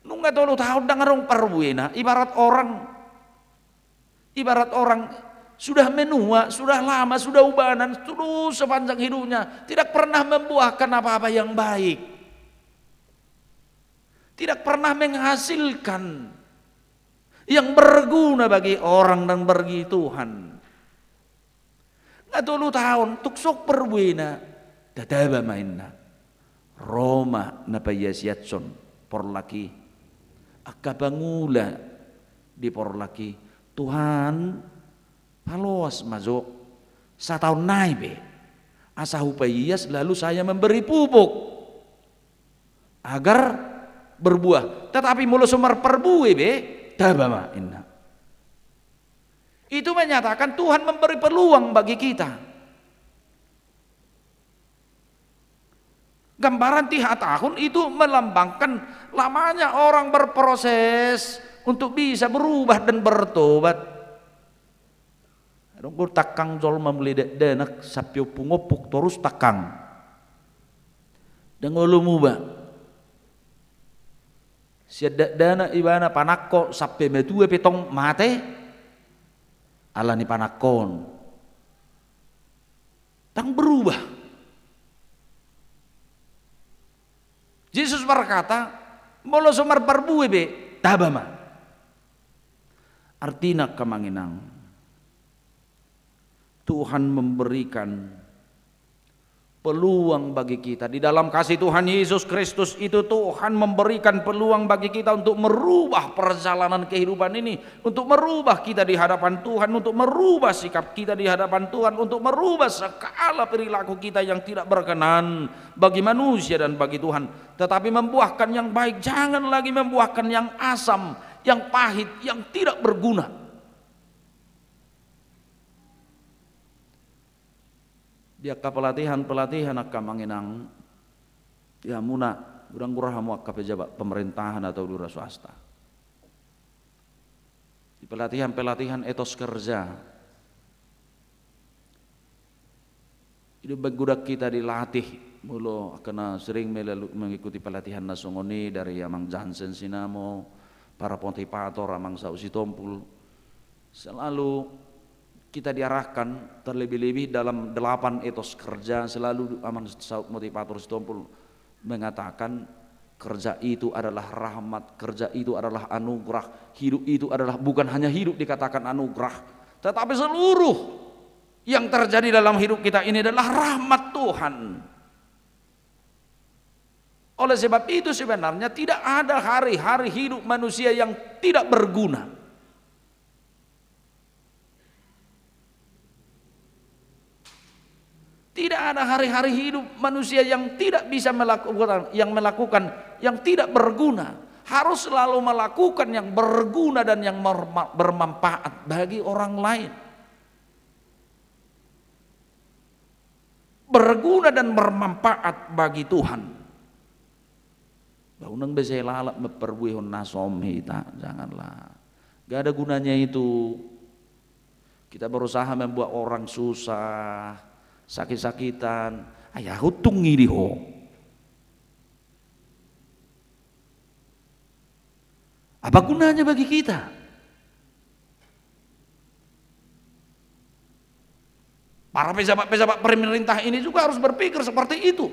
Nungga tolu tahun dengarong perbuena ibarat orang sudah menua, sudah lama, sudah ubanan, terus sepanjang hidupnya tidak pernah membuahkan apa-apa yang baik, tidak pernah menghasilkan yang berguna bagi orang dan bagi Tuhan. Nggak 10 tahun tuksok perbuena dadaba mainna Roma napayasiatson porlaki akabangula di porlaki Tuhan palos masuk 1 tahun naik be asa hupayas lalu saya memberi pupuk agar berbuah, tetapi mulu sumber perbuih be dabama inna. Itu menyatakan Tuhan memberi peluang bagi kita. Gambaran 3 tahun itu melambangkan lamanya orang berproses untuk bisa berubah dan bertobat. Rungku takang jol memelidak denak sapio pungopuk terus takang. Dengolu muba. Siadak dana ibana panakko sape medue petong mate. Allah ni panakon. Tang berubah. Yesus berkata, "Molo sumar perbuwe be tabama." Artinya kemanginang Tuhan memberikan peluang bagi kita di dalam kasih Tuhan Yesus Kristus itu. Tuhan memberikan peluang bagi kita untuk merubah perjalanan kehidupan ini, untuk merubah kita di hadapan Tuhan, untuk merubah sikap kita di hadapan Tuhan, untuk merubah segala perilaku kita yang tidak berkenan bagi manusia dan bagi Tuhan, tetapi membuahkan yang baik, jangan lagi membuahkan yang asam, yang pahit, yang tidak berguna. Dia pelatihan akan mengenang ya muna kurang-kurang muak pejabat pemerintahan atau lurah swasta. Di pelatihan etos kerja itu bagudak kita dilatih mulu kena sering mengikuti pelatihan nasongoni dari Amang Johnson Sinamo, para pontipator Amang Sausi Tompul. Selalu kita diarahkan terlebih-lebih dalam 8 etos kerja. Selalu Amang motivator Sitompul mengatakan kerja itu adalah rahmat, kerja itu adalah anugerah, hidup itu adalah bukan hanya hidup dikatakan anugerah, tetapi seluruh yang terjadi dalam hidup kita ini adalah rahmat Tuhan. Oleh sebab itu sebenarnya tidak ada hari-hari hidup manusia yang tidak berguna. Tidak ada hari-hari hidup manusia yang tidak bisa melakukan yang tidak berguna. Harus selalu melakukan yang berguna dan yang bermanfaat bagi orang lain. Berguna dan bermanfaat bagi Tuhan. Baunang bisa lalap memperbuihun nasom hita, janganlah. Gak ada gunanya itu. Kita berusaha membuat orang susah, sakit-sakitan, ayah hutung ngiri ho. Apa gunanya bagi kita? Para pejabat-pejabat pemerintah ini juga harus berpikir seperti itu.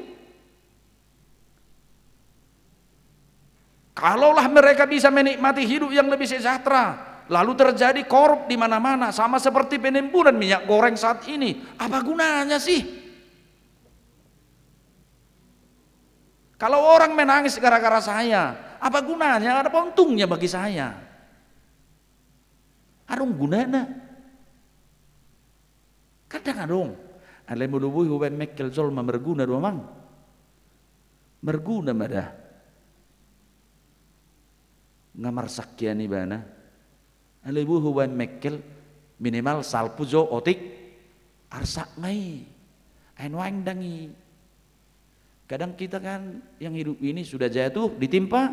Kalaulah mereka bisa menikmati hidup yang lebih sejahtera, lalu terjadi korup di mana-mana, sama seperti penimbunan minyak goreng saat ini. Apa gunanya sih? Kalau orang menangis gara-gara saya, apa gunanya? Ada untungnya bagi saya. Ada gunanya. Kadang adong. Ale mulubuhi huwen mekkel zolma merguna doang. Merguna madah. Ngamar sakyan ibana. Alebu huwan mekkel minimal salpujo otik arsak ngai ain dangi. Kadang kita kan yang hidup ini sudah jatuh ditimpa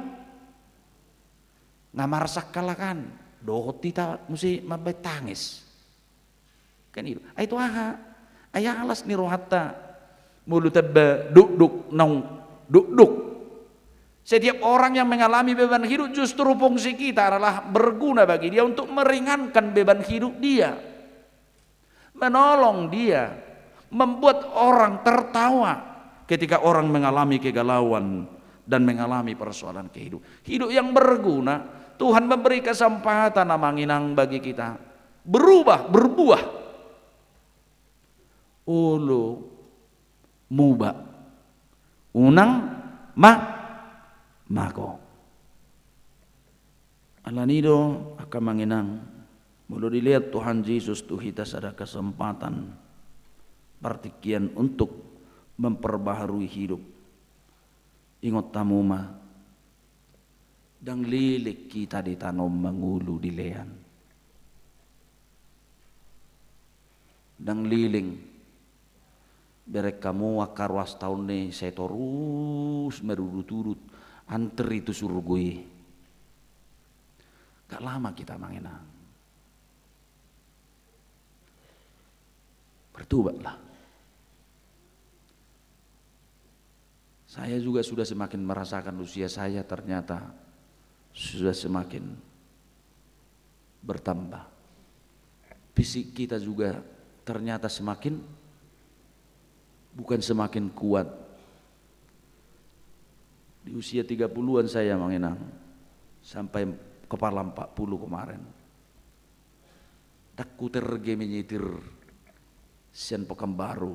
ngamar sakala kan dohoti ta mesti mabay tangis kan itu aha ayah alas ni rohatta Mulut tebbe duk-duk nong duk-duk. Setiap orang yang mengalami beban hidup justru fungsi kita adalah berguna bagi dia untuk meringankan beban hidup dia, menolong dia, membuat orang tertawa ketika orang mengalami kegalauan dan mengalami persoalan kehidupan. Hidup yang berguna, Tuhan memberi kesempatan namanginang bagi kita berubah, berbuah. Ulu muba unang mako alanido akan manginang mulu dilihat Tuhan Yesus tuh kita ada kesempatan partikian untuk memperbaharui hidup. Ingat tamuma dang lilik kita ditanam mengulu di lean dang liling berek kamu akar was tahun nih saya terus merurut-urut antri itu suruh gue gak lama kita mengenang bertobatlah. Saya juga sudah semakin merasakan usia saya ternyata sudah semakin bertambah, fisik kita juga ternyata semakin bukan semakin kuat. Di usia 30-an saya mengenang sampai kepala 40 kemarin. Takku terge menyetir sian Pekanbaru.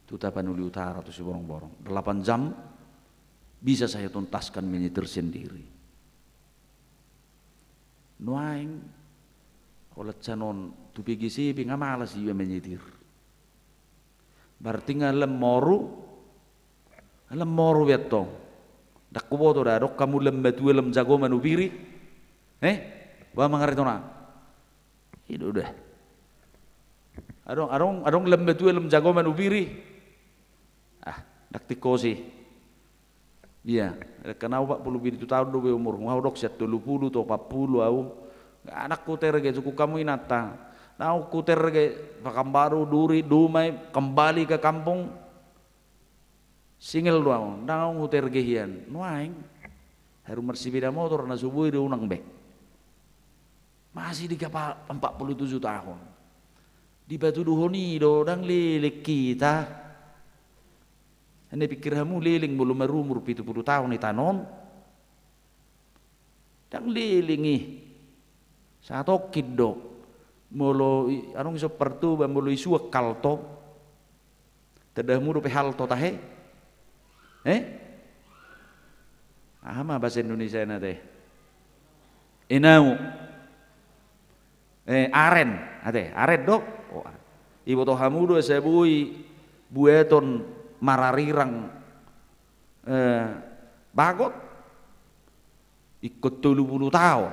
Itu Tapanuli Utara tuh si borong-borong. 8 jam bisa saya tuntaskan menyetir sendiri. Nuaing olet canon tu PGC pinga malas iba menyetir. Berarti ngalem moru beto. Dak kubo to dok kamu lem batu lem jago manubiri. Ba mangaritona. Itu udah. Adong lem batu lem jago manubiri. Dak tikosi. Iya, kenapa 47 tahun do umur. Ngau dok 70 to 40 au. Anak kuter ge suku kamu inata. Nau kuter ge Pekanbaru duri dumai kembali ke kampung. Singel doang. Nau kuter ge hian. Nuaing. Haru bersepeda motor na subuh di unang be. Masih di kapal 47 tahun. Di Batu Duhoni do dang lilik kita. Ane pikir kamu liling belum merumur 70 tahun di tanon. Dang lilingi. Satu kidok molo anong iso pertu ba molo isu kalto tedah muru pe halto tahe ama bahasa Indonesia na teh inau aren aren dok ibu to hamudo sebui bueton mararirang bagot ikut 30 tahun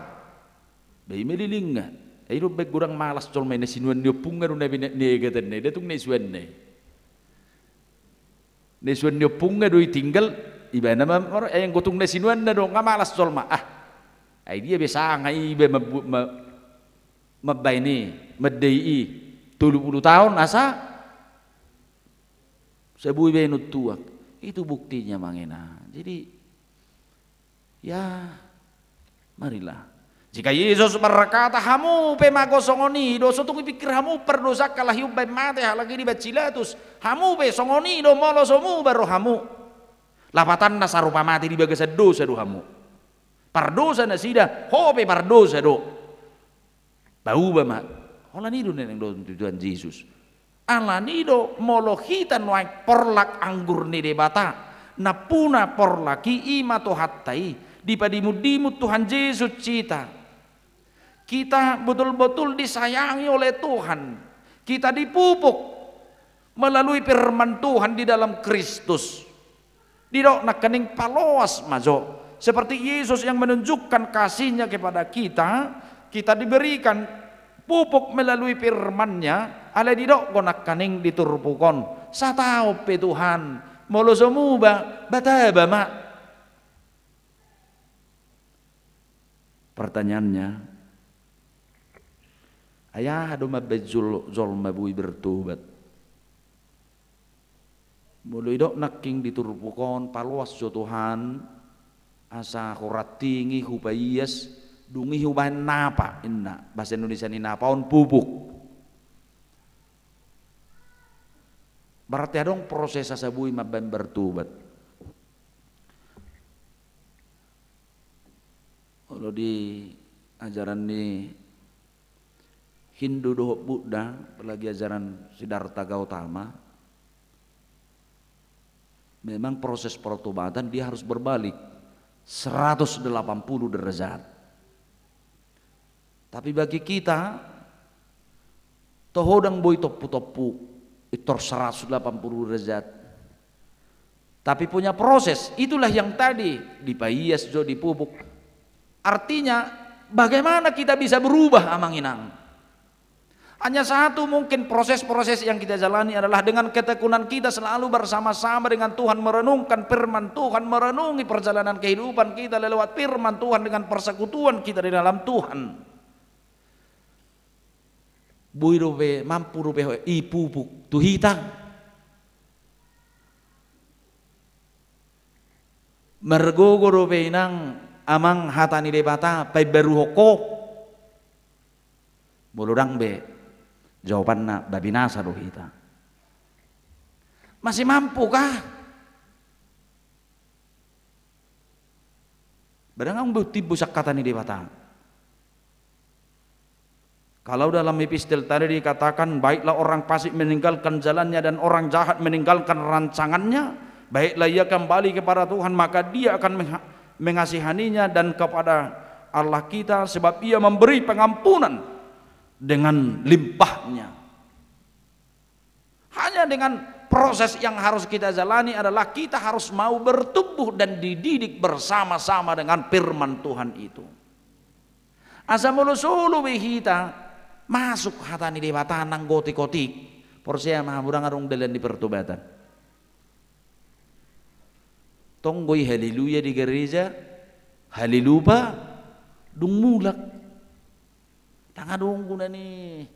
bayi meliling nga, ayo baik kurang malas col main sinuan dia pungan udah bina negatan nih, dia tuh nesuan nih, nesuan dia pungan doi tinggal, iba nama orang yang gotung nesinuan dah dong, nggak malas col mah, dia biasa ngai iba mabay ni, medei 30 tahun asa, sebui iba nutuak, itu buktinya mangena, jadi ya marilah. Jika Yesus berkata hamu pemago songoni do sotung pikir hamu perdosa kalah hiup bay mate halagi di bacilatus hamu pe songoni do molo somu baru hamu lapatan nasarupa mati di bagasa dosa do hamu pardosa nasida hope pardosa do bau bama holani do neneng do tujuan Yesus alani do molo hitan waik porlak anggur ni debata napuna porlaki ima to hattai di padimut-dimut Tuhan Yesus cita. Kita betul-betul disayangi oleh Tuhan. Kita dipupuk melalui firman Tuhan di dalam Kristus. Didok nak kening paloas majo. Seperti Yesus yang menunjukkan kasihnya kepada kita, kita diberikan pupuk melalui firman-Nya. Ale didok nak kening diturpukon. Satau pe Tuhan, molo semuba bataba mak. Pertanyaannya, ayah ado mabejul zol mabui bertobat. Mulu idok naking diturpukon paluas jo Tuhan asa korat tinggi hupayas dungi hubahan napa inna bahasa Indonesia ini napaon pupuk. Berarti adong proses asabui maban bertobat. Kalau di ajaran di Hindu dohok Buddha, apalagi ajaran Siddhartha Gautama, memang proses pertobatan dia harus berbalik 180 derajat. Tapi bagi kita tohodang boy topu-topu itu 180 derajat. Tapi punya proses, itulah yang tadi dipaias jo dipupuk. Artinya bagaimana kita bisa berubah amanginang? Hanya satu mungkin proses-proses yang kita jalani adalah dengan ketekunan kita selalu bersama-sama dengan Tuhan, merenungkan firman Tuhan, merenungi perjalanan kehidupan kita lewat firman Tuhan dengan persekutuan kita di dalam Tuhan. Buirobe mampu rupe ipupuk tuhita. Mergogo rupe inang amang hatani debata pai beruhoko. Bolodang be. Jawabannya babinasa doh kita. Masih mampukah? Badangang bukti busak kata ni debata. Kalau dalam epistel tadi dikatakan baiklah orang fasik meninggalkan jalannya dan orang jahat meninggalkan rancangannya, baiklah ia kembali kepada Tuhan maka dia akan mengasihaninya dan kepada Allah kita sebab ia memberi pengampunan dengan limpahnya. Hanya dengan proses yang harus kita jalani adalah kita harus mau bertumbuh dan dididik bersama-sama dengan firman Tuhan itu. Asamulu-sulu kita masuk hatani debata nang gotik-gotik porsia mahaburang arung dalan di pertobatan. Tonggoy haleluya di gereja, halelupa dung mulak. Tangadung guna nih.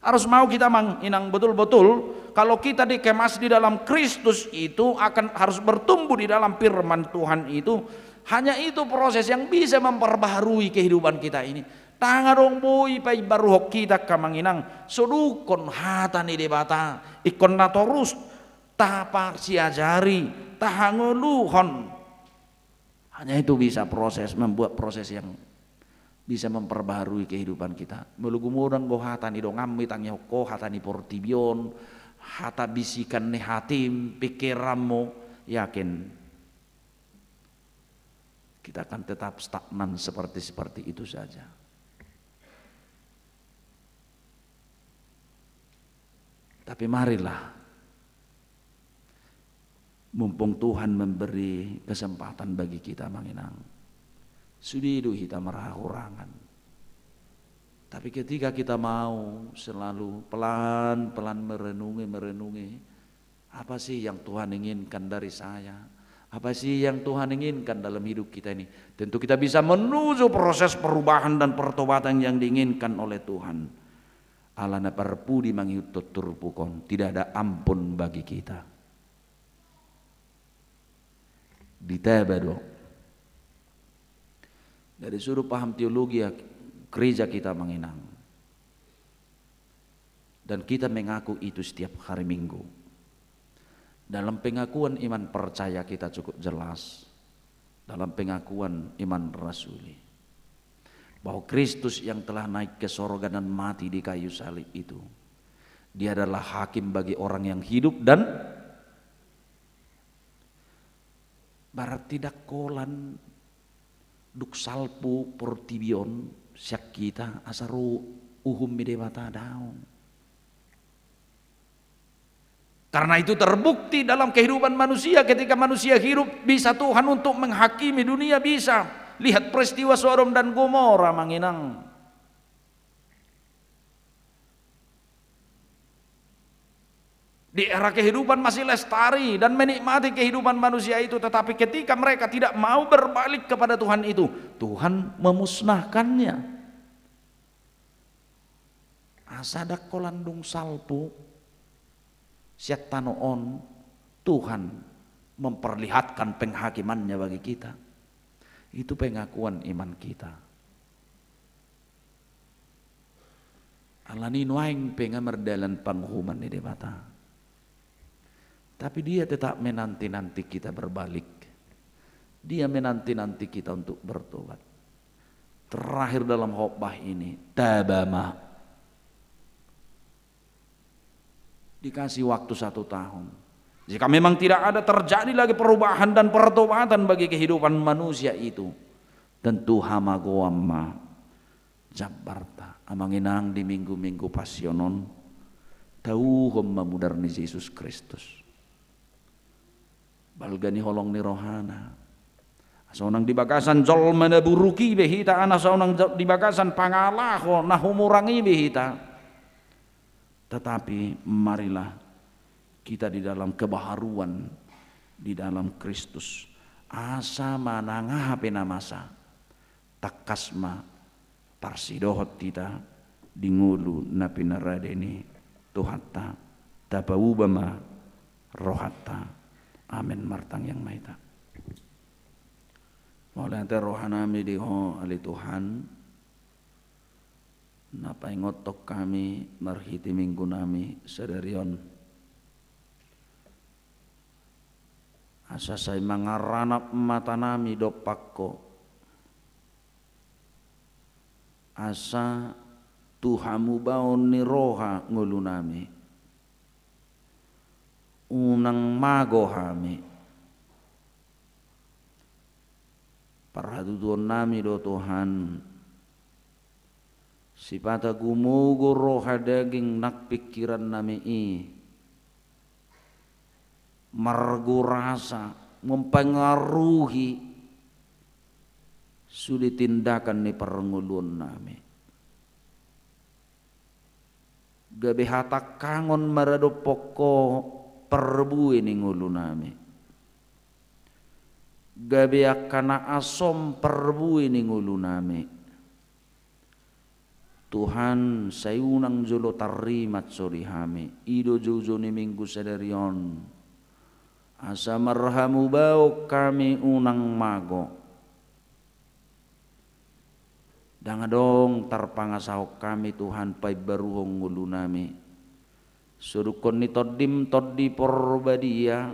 Harus mau kita menginang betul-betul kalau kita dikemas di dalam Kristus itu akan harus bertumbuh di dalam firman Tuhan itu. Hanya itu proses yang bisa memperbaharui kehidupan kita ini. Tangadung boy pai baruhok kita kamanginang sodukon hatani debata ikon natorus tahapar siajari tahanguluhon. Hanya itu bisa proses membuat proses yang bisa memperbaharui kehidupan kita. Melugumurang go hatani dong ngammi tangnya ko hatani portibion, hata bisikan ne hatim pikiranmu, yakin kita akan tetap stagnan seperti itu saja. Tapi marilah mumpung Tuhan memberi kesempatan bagi kita manginang. Sudidu kita merahurangan. Tapi ketika kita mau selalu pelan-pelan merenungi apa sih yang Tuhan inginkan dari saya? Apa sih yang Tuhan inginkan dalam hidup kita ini? Tentu kita bisa menuju proses perubahan dan pertobatan yang diinginkan oleh Tuhan. Alana perpudi manghiut turpukon, tidak ada ampun bagi kita. Ditabado. Dari sudut paham teologi gereja kita menginang. Dan kita mengaku itu setiap hari Minggu. Dalam pengakuan iman percaya kita cukup jelas. Dalam pengakuan iman rasuli. Bahwa Kristus yang telah naik ke sorga dan mati di kayu salib itu. Dia adalah hakim bagi orang yang hidup dan barat tidak kolan duk salpu portibion syak kita asaru uhum midewata daun. Karena itu terbukti dalam kehidupan manusia ketika manusia hidup bisa Tuhan untuk menghakimi dunia bisa. Lihat peristiwa Sodom dan Gomora manginang. Di era kehidupan masih lestari dan menikmati kehidupan manusia itu, tetapi ketika mereka tidak mau berbalik kepada Tuhan itu, Tuhan memusnahkannya. Asadak kolandung salpu Syatanoon Tuhan memperlihatkan penghakimannya bagi kita. Itu pengakuan iman kita. Alani nuaing pengamerdalan panghuman di debata. Tapi dia tetap menanti-nanti kita berbalik. Dia menanti-nanti kita untuk bertobat. Terakhir dalam khotbah ini, tabama. Dikasih waktu 1 tahun. Jika memang tidak ada terjadi lagi perubahan dan pertobatan bagi kehidupan manusia itu, tentu hamagoamma jabarta amanginang di minggu-minggu pasionon tahu homma mudarni Yesus Kristus balgani holong ni rohana asaunang di bagasan jolma na buruki behita anasaunang di bagasan pangalaho nahumurangi behita. Tetapi marilah kita di dalam kebaharuan di dalam Kristus asa manangah penamasa takasma parsidohot kita dingulu napinaradeni tuhatta tapaubama rohatta amin martang yang maita mulai rohanami diho ali Tuhan napa ngotok kami marhiti minggu nami sadarion asa say mangaranap mata nami dopakko asa Tuhamu baon ni roha ngulu nami unang mago hami parhaduduan nami do Tuhan sipata gumugo roha daging nak pikiran nami margo rasa mempengaruhi sulit tindakan ni perngulun nami gabe hata kangon marado poko perbuin ni ngulu nami gabe akana asom perbuin ni ngulu nami Tuhan sayunang jolo tarimat sori hami ido jojo ni minggu sadarion asa marhamu bau kami unang mago dangadong tarpangasahok kami Tuhan pai baruhong ngulu nami surukon ni toddim toddi porbadia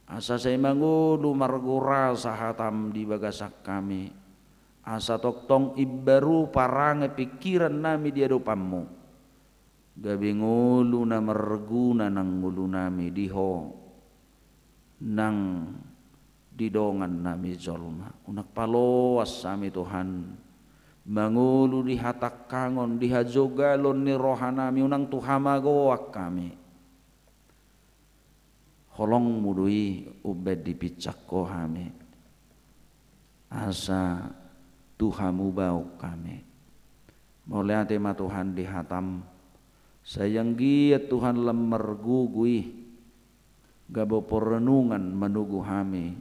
asa say mangulu margura sahatam di bagasak kami asa toktong ibaru parange pikiran nami dia dopamu gabi ngulu na merguna nang ngulu nami diho nang didongan nami jolma unak paloas sami Tuhan mangulu di hatak kangon di hajogalon ni rohanami unang tuhamagoak kami holong mudui ubed dipicak ko hami asa Tuhamu bau kami mulai tema Tuhan dihatam sayang giat Tuhan lemmer gugui gabo perenungan menugu hami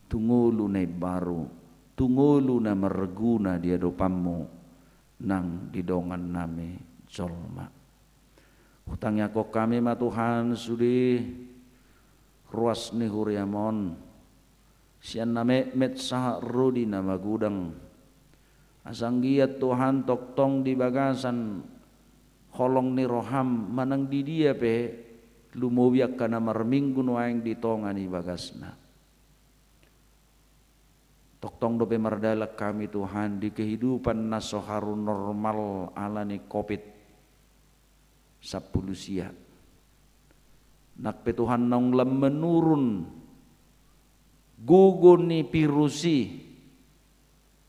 tungulu ne baru tungulu na merguna dia dopamu nang didongan nami jolma hutangnya kok kami ma Tuhan sudi ruas ni huriamon sian name met sah rudi nama gudang asanggiat Tuhan toktong di bagasan holong ni roham manang di dia pe lumowiak kana marminggu nuaing di tongani bagasna toktong dope mardalak kami Tuhan di kehidupan nasoharu normal alani COVID 10 sia nakpe Tuhan nong lem menurun gugun ni pirusi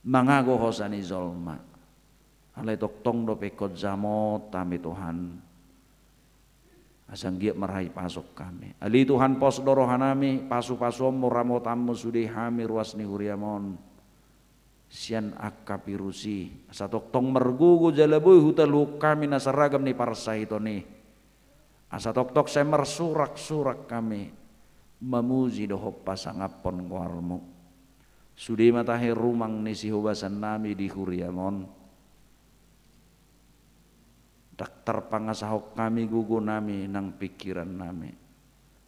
mangago hosani zolma alai toktong dope kodzamo tami Tuhan asang giat meraih pasok kami ali Tuhan pos dorohanami pasu-pasom muramo tamu sudi hami ruas ni huriamon sian akka pirusi asa toktong mergugu jalaboy hutalu kami nasaragam ni parsahitoni asa tok-tok saya mersurak-surak kami mamuji dohop pasangapon kuarmu sudi matahe rumang ni si hubasan nami di huriamon dak terpangasahok kami gugu nami nang pikiran nami.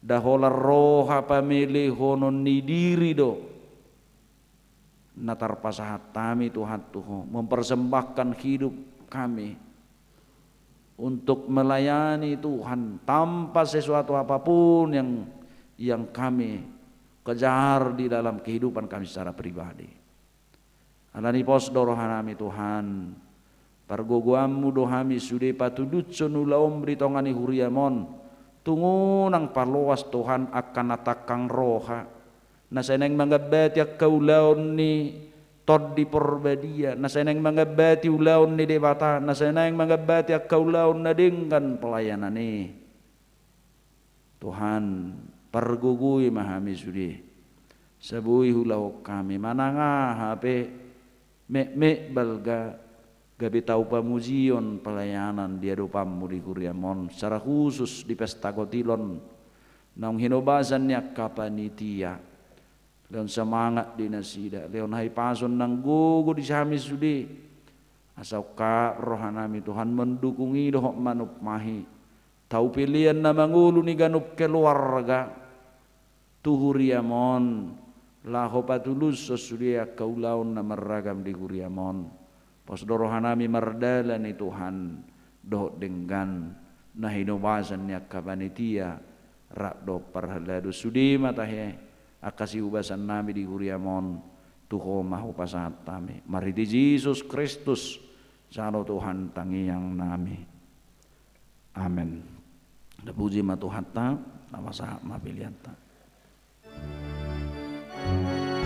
Dahola roha pamili honon ni diri do. Natarpasahat kami Tuhan Tuhan mempersembahkan hidup kami untuk melayani Tuhan tanpa sesuatu apapun yang kami kejar di dalam kehidupan kami secara pribadi. Alani pos dorohanami Tuhan, pargogoamu dohami sude patudut sonulaom britongani huriamon, tungu nang parloas Tuhan akan natakang roha, naseneng mangabati akaulaon ni tod di porbadia, naseneng mangabati ulaon ni debata, naseneng mangabati akaulaon na dengan pelayanan ni Tuhan pargugui mahami sude, sabui hulau kami mananga hape me balga gabi tau pamuzion pelayanan dia dopamu di Kuriamon secara khusus di pesta kotilon nang hinobasannya kapanitia leon semangat di nasida leon hai pason nang gugu di sami sudi asau ka rohanami Tuhan mendukungi dohok manup mahi tau pilihan na mangulu ni ganup keluarga tuhuriamon laho patulus sesudia kaulaun na meragam di Kuriamon pos dorohanami mardala ni Tuhan doh dengan na hinobasannya kapanitia rak do parhaladu sudi matahe akasi ubasan nami di Kuriamon tuho mahu pasahat tami mari di Yesus Kristus sano Tuhan tangi yang nami amin. Puji ma Tuhan ta nama sahab ma pilihan ta. Sayang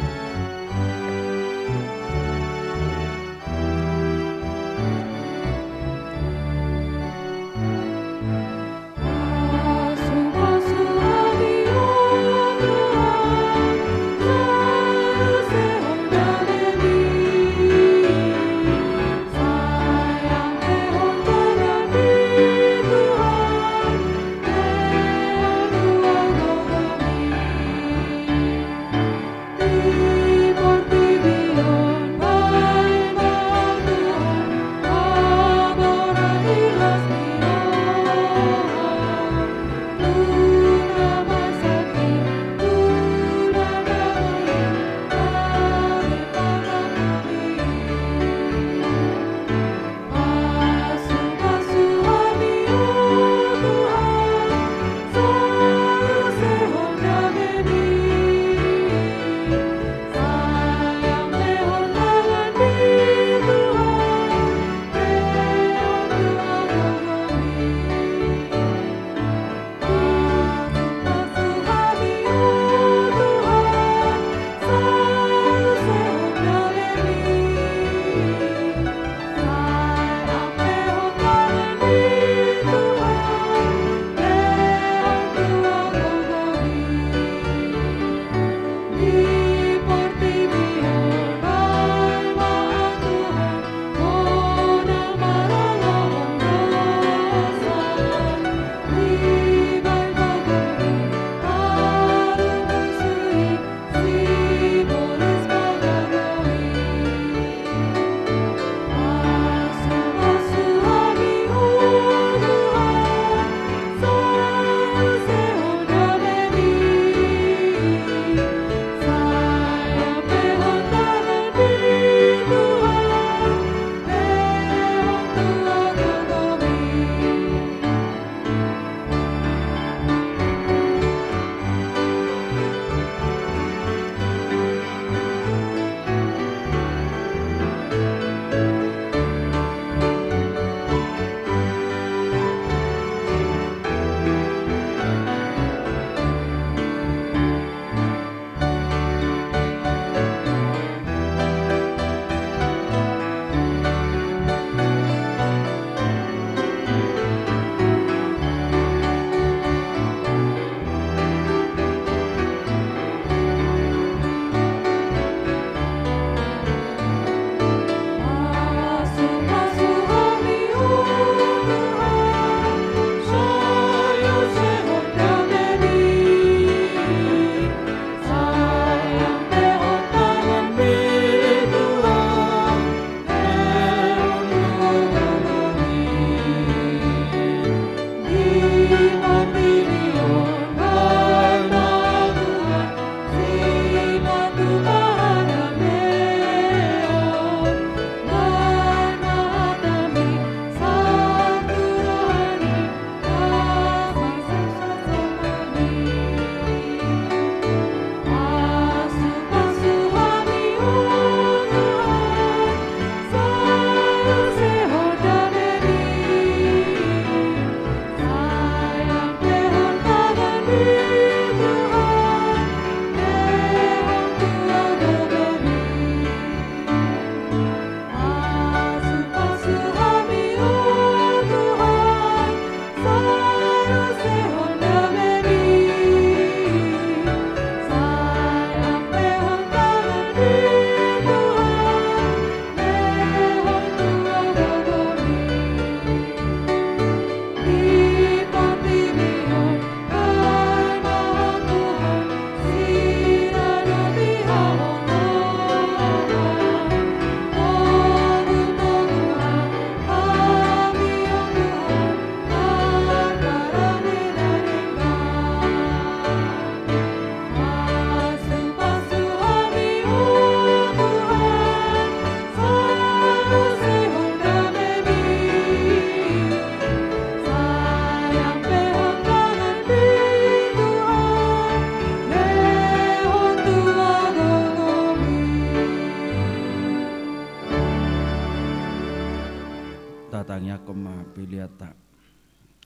patangnya koma piliata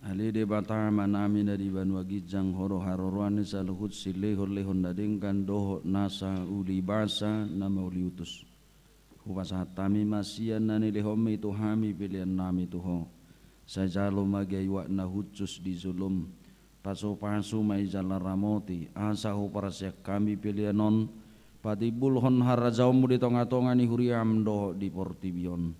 ali de bata manami dari banua gijang horo haroruan saluhut silehon lehon dadengkan doho nasa uli basa nama uli utus hubasa tami masian nani lehomi tuhami pilihan nami tuho sajalo magai wakna hucus di zulum pasu mai jalan ramoti asahu parasyak kami pilihanon patibulhon harajaum di tonga-tonga ni huriam doho di portibion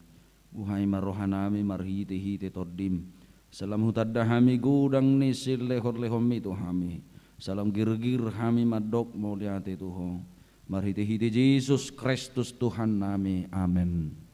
buhai marohanami marhite hite todim salam hutadda hami gudang nisil lehor lehomi tu hami salam girgir hami madok muliate tuho marhite hite Yesus Kristus Tuhan nami amin.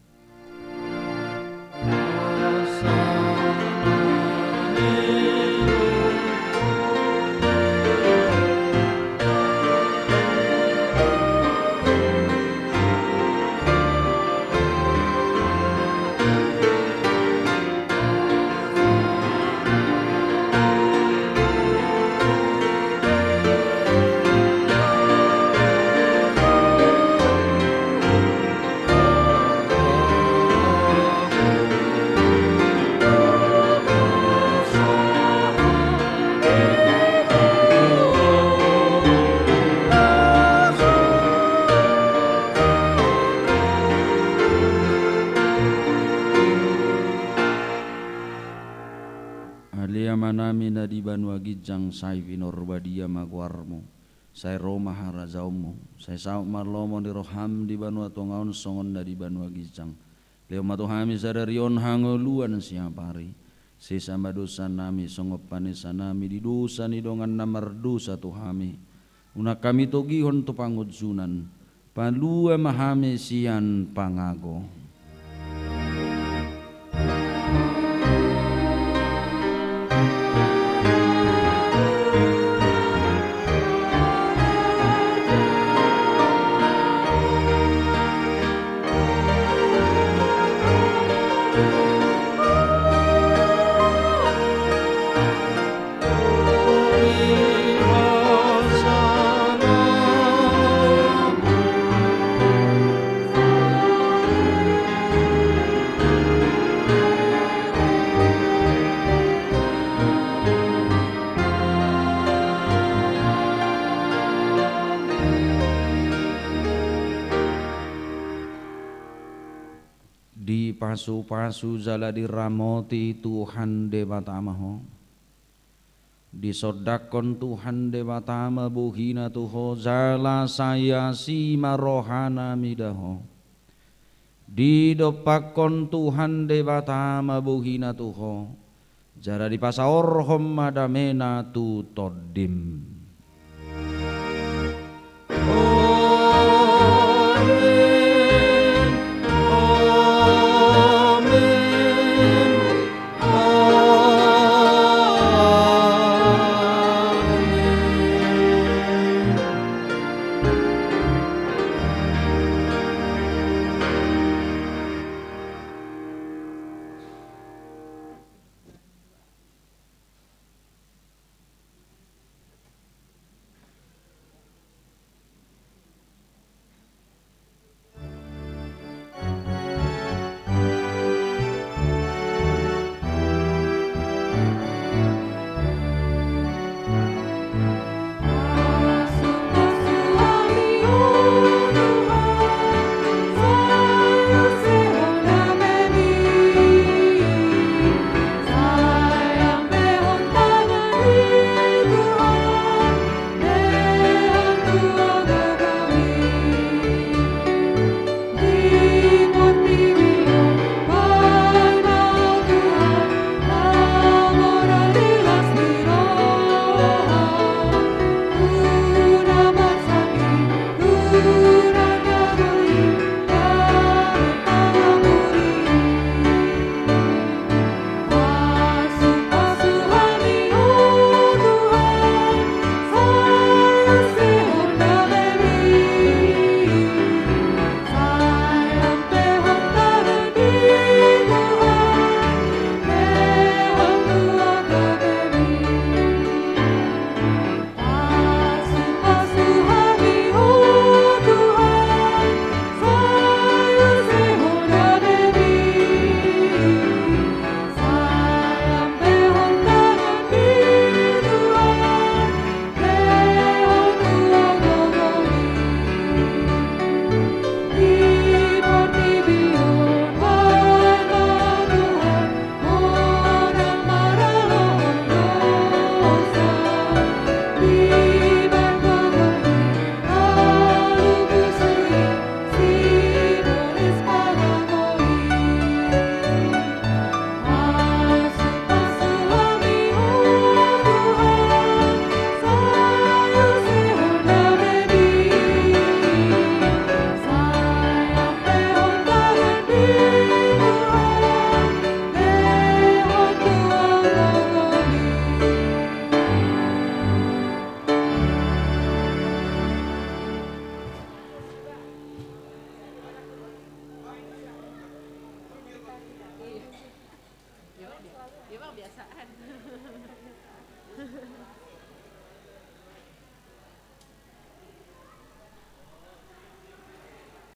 Di banua gijang sai vinor badia magwarmu sai roma harazaumu sai sauk marlomo di roham di banua tongaon songon dari banua gijang leo matuhami sadarion hangoluan siapari sesama dosa nami songop panesa nami di dosa ni dongan namar dosa tuhami una kami togihon tu pangudsunan palua mahame sian pangago. Pasu-pasu jala diramoti Tuhan debatamaho disodakon Tuhan debatama buhina tuho jala saya si marohana midaho didopakon Tuhan debatama buhina tuho jala dipasaorhom madamena tu todim.